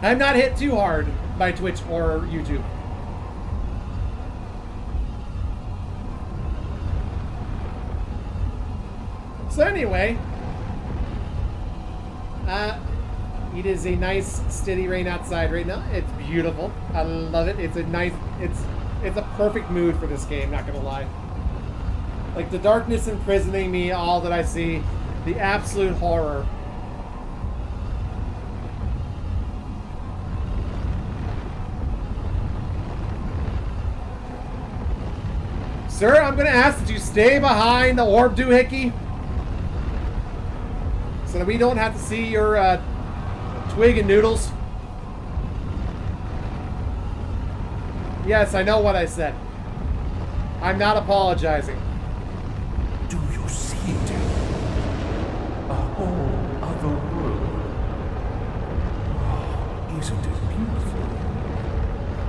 I'm not hit too hard by Twitch or YouTube. So anyway, it is a nice steady rain outside right now. It's beautiful. I love it. It's a nice, it's a perfect mood for this game, not gonna lie. Like the darkness imprisoning me, all that I see, the absolute horror. Sir, I'm gonna ask that you stay behind the orb doohickey so that we don't have to see your twig and noodles. Yes, I know what I said. I'm not apologizing. Do you see it? A whole other world. Oh, isn't it beautiful?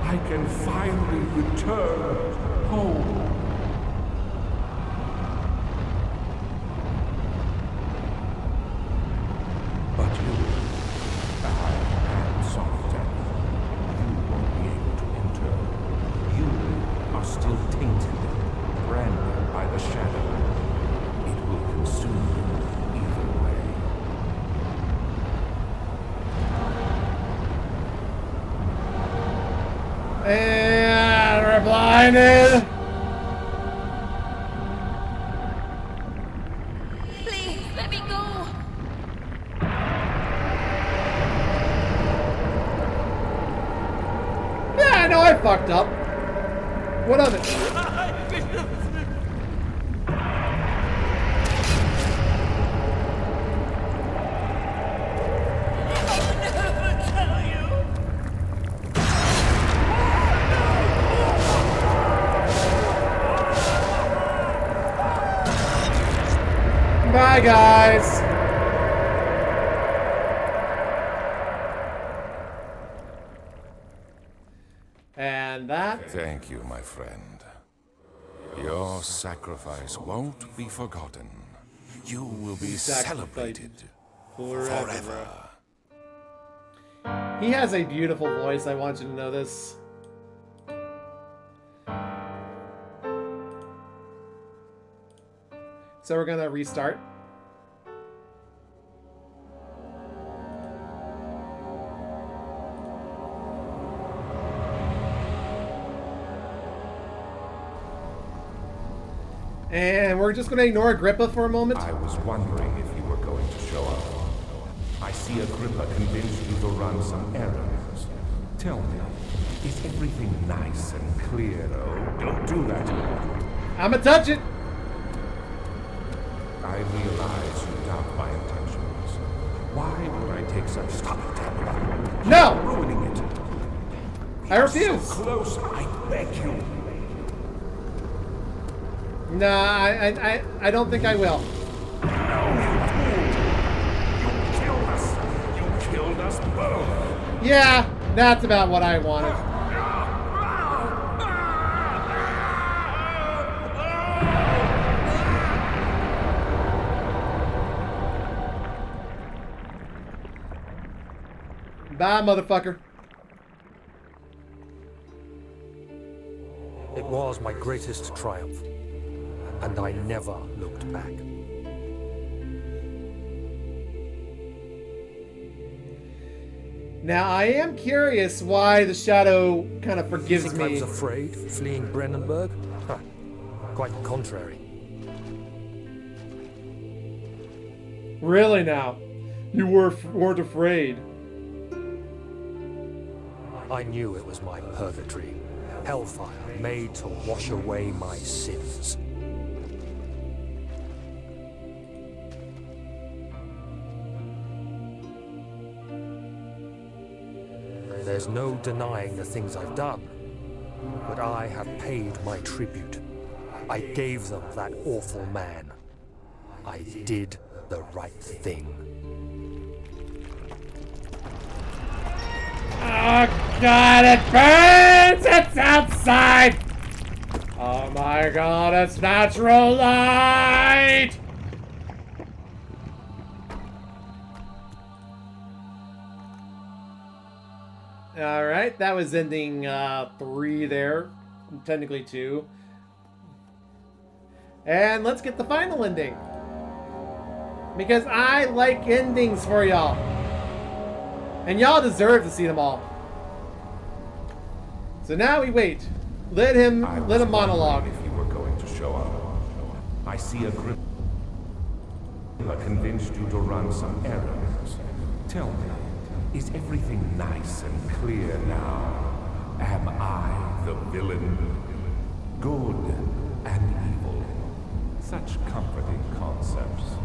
I can finally return home. But you, I am soft death. You won't be able to enter. You are still tainted, branded by the shadow. It will consume you either way. And we're blinded. Please, let me go. Yeah, I know I fucked up. What of it? Bye, guys. And that. Thank you, my friend. Your sacrifice won't be forgotten. You will be celebrated forever. He has a beautiful voice. I want you to know this. So we're gonna restart. And we're just gonna ignore Agrippa for a moment. I was wondering if you were going to show up. I see Agrippa convinced you to run some errands. Tell me, is everything nice and clear? Oh, don't do that. I'ma touch it. I realize you doubt my intentions. Why would I take such stop it? No! Ruining it. I refuse. So close, I beg you. Nah, I don't think I will. You killed us. You killed us both. Yeah, that's about what I wanted. Bye, motherfucker. It was my greatest triumph, and I never looked back. Now, I am curious why the Shadow kind of forgives Think I me. was afraid, fleeing Brennenburg? Huh. Quite the contrary. Really now? You weren't afraid. I knew it was my purgatory. Hellfire made to wash away my sins. There's no denying the things I've done, but I have paid my tribute. I gave them that awful man. I did the right thing. Oh god, it burns! It's outside! Oh my god, it's natural light! Alright, that was ending 3 there. Technically 2. And let's get the final ending. Because I like endings for y'all. And y'all deserve to see them all. So now we wait. Let him monologue. If you were going to show up, I see a grip. Convinced you to run some errands. Tell me, is everything nice and clear now? Am I the villain? Good and evil. Such comforting concepts,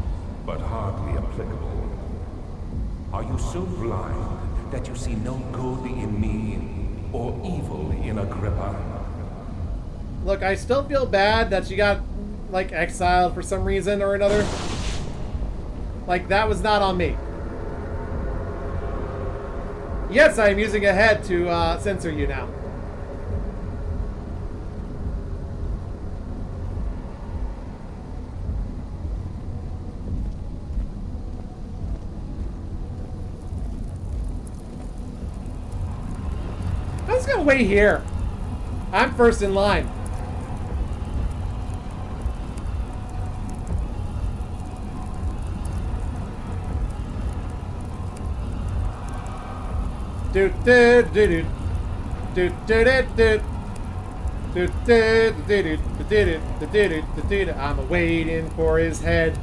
but hardly applicable. Are you so blind that you see no good in me or evil in Agrippa? Look, I still feel bad that she got, like, exiled for some reason or another. Like, that was not on me. Yes, I am using a head to censor you now. I'm just gonna wait here. I'm first in line. Do do do do do do do do. I'm waiting for his head.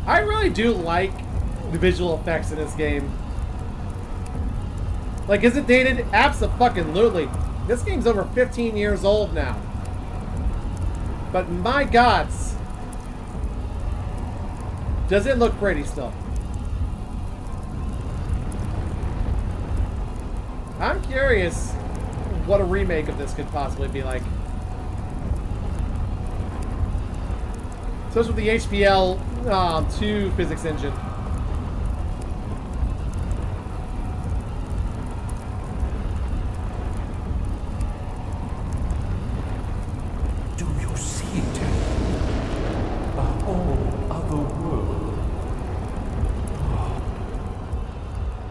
I really do like the visual effects in this game. Like, is it dated? Abso-fucking-lutely. This game's over 15 years old now. But my gods, does it look pretty still? I'm curious what a remake of this could possibly be like. Especially with the HPL 2 physics engine. Do you see it? A whole other world.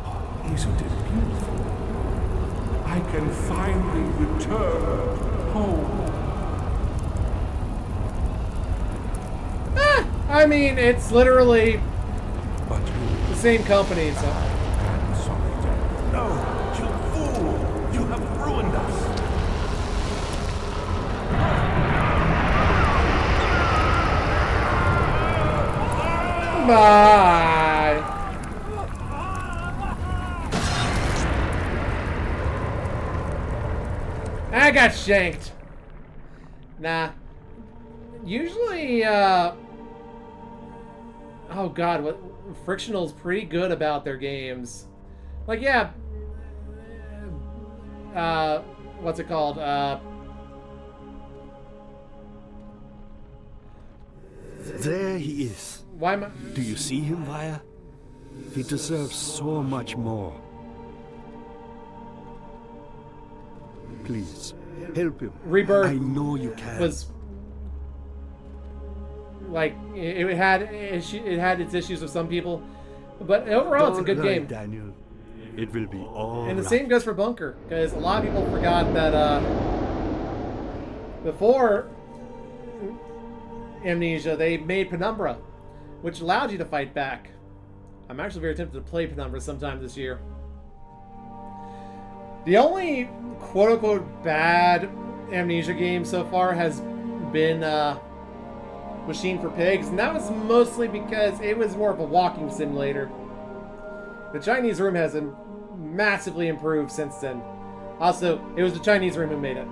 Oh, isn't it beautiful? I can finally return home. I mean, it's literally But you... the same company, so... I'm sorry, Dad. No, you fool! You have ruined us! Bye! I got shanked. Nah. Usually, oh god, what Frictional's pretty good about their games. Like, yeah, what's it called? There he is. Why am I... Do you see him, Vaya? He deserves so much more. Please, help him. Rebirth I know you can. was like it had its issues with some people, but overall it's a good All right, game. Daniel. It will be all And the right. same goes for Bunker, because a lot of people forgot that before Amnesia, they made Penumbra, which allowed you to fight back. I'm actually very tempted to play Penumbra sometime this year. The only quote-unquote bad Amnesia game so far has been Machine for Pigs, and that was mostly because it was more of a walking simulator. The Chinese Room has massively improved since then. Also, it was the Chinese Room who made it.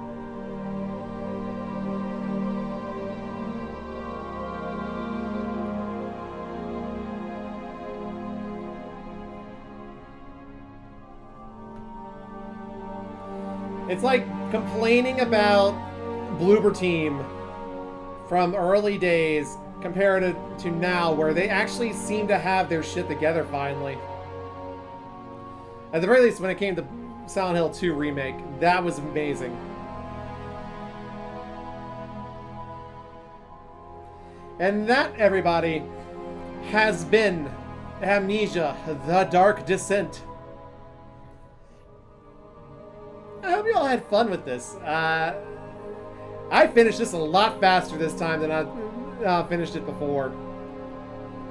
It's like complaining about Bloober Team from early days compared to now, where they actually seem to have their shit together finally. At the very least, when it came to Silent Hill 2 Remake, that was amazing. And that, everybody, has been Amnesia: The Dark Descent. I hope you all had fun with this. I finished this a lot faster this time than I finished it before.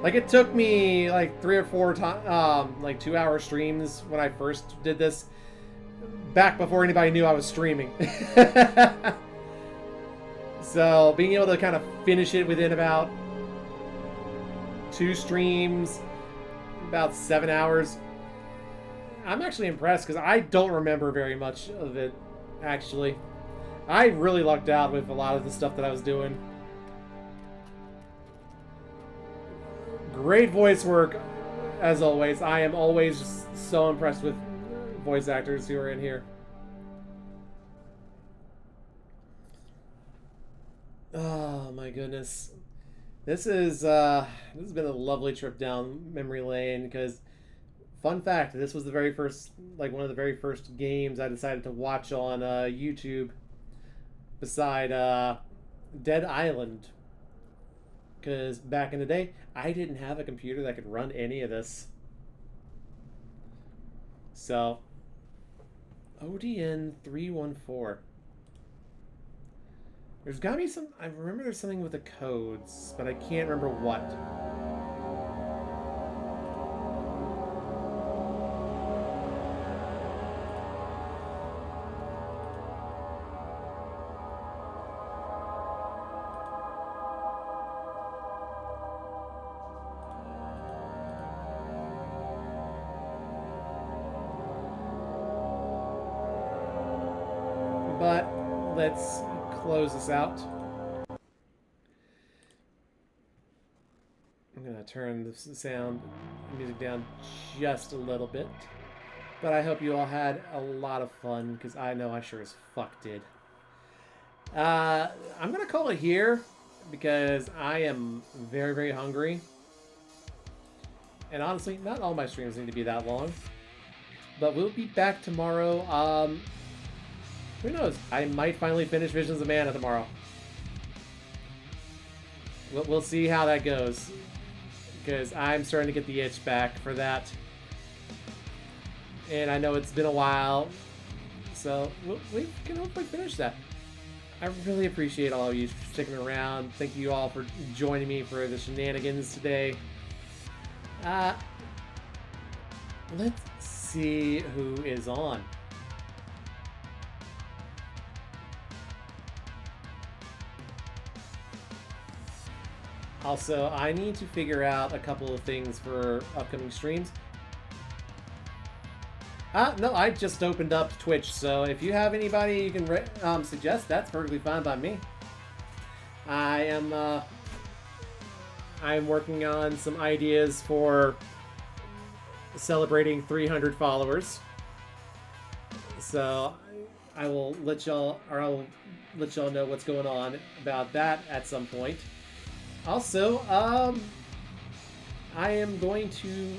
Like, it took me like 3 or 4 like 2-hour streams when I first did this, back before anybody knew I was streaming. So being able to kind of finish it within about 2 streams, about 7 hours, I'm actually impressed, because I don't remember very much of it, actually. I really lucked out with a lot of the stuff that I was doing. Great voice work, as always. I am always just so impressed with voice actors who are in here. Oh my goodness. This has been a lovely trip down memory lane, because fun fact, this was the very first, like one of the very first games I decided to watch on YouTube beside Dead Island. Because back in the day, I didn't have a computer that could run any of this. So, ODN 314. There's gotta be some, I remember there's something with the codes, but I can't remember what. But let's close this out. I'm gonna turn the sound music down just a little bit. But I hope you all had a lot of fun, because I know I sure as fuck did. I'm gonna call it here, because I am very, very hungry. And honestly, not all my streams need to be that long. But we'll be back tomorrow. Who knows? I might finally finish Visions of Mana tomorrow. We'll see how that goes, because I'm starting to get the itch back for that. And I know it's been a while, so we can hopefully finish that. I really appreciate all of you sticking around. Thank you all for joining me for the shenanigans today. Let's see who is on. Also, I need to figure out a couple of things for upcoming streams. No, I just opened up Twitch, so if you have anybody you can suggest, that's perfectly fine by me. I'm working on some ideas for celebrating 300 followers. So I will let y'all know what's going on about that at some point. Also, I am going to,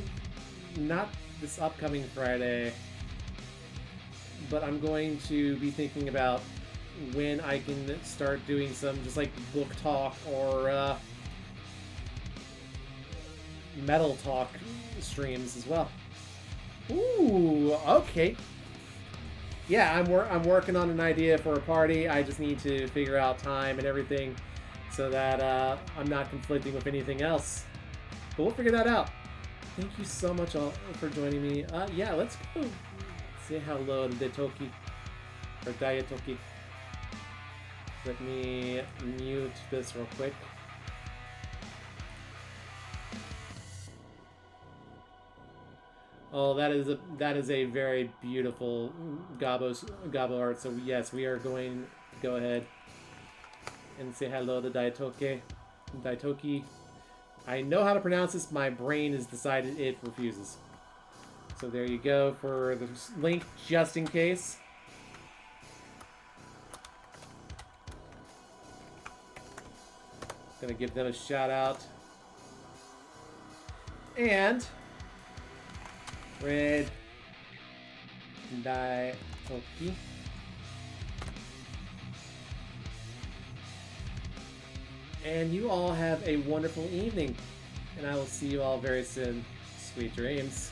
not this upcoming Friday, but I'm going to be thinking about when I can start doing some just like book talk or metal talk streams as well. Ooh, okay. Yeah, I'm working on an idea for a party. I just need to figure out time and everything so that I'm not conflicting with anything else. But we'll figure that out. Thank you so much all for joining me. Yeah, let's go say hello to Detoki or Dayatoki. Let me mute this real quick. Oh, that is a very beautiful Gabo art. So yes, we are going to go ahead and say hello to Daitoki. I know how to pronounce this. My brain has decided it refuses. So there you go for the link, just in case. Gonna give them a shout out. And Red Daitoki. And you all have a wonderful evening. And I will see you all very soon. Sweet dreams.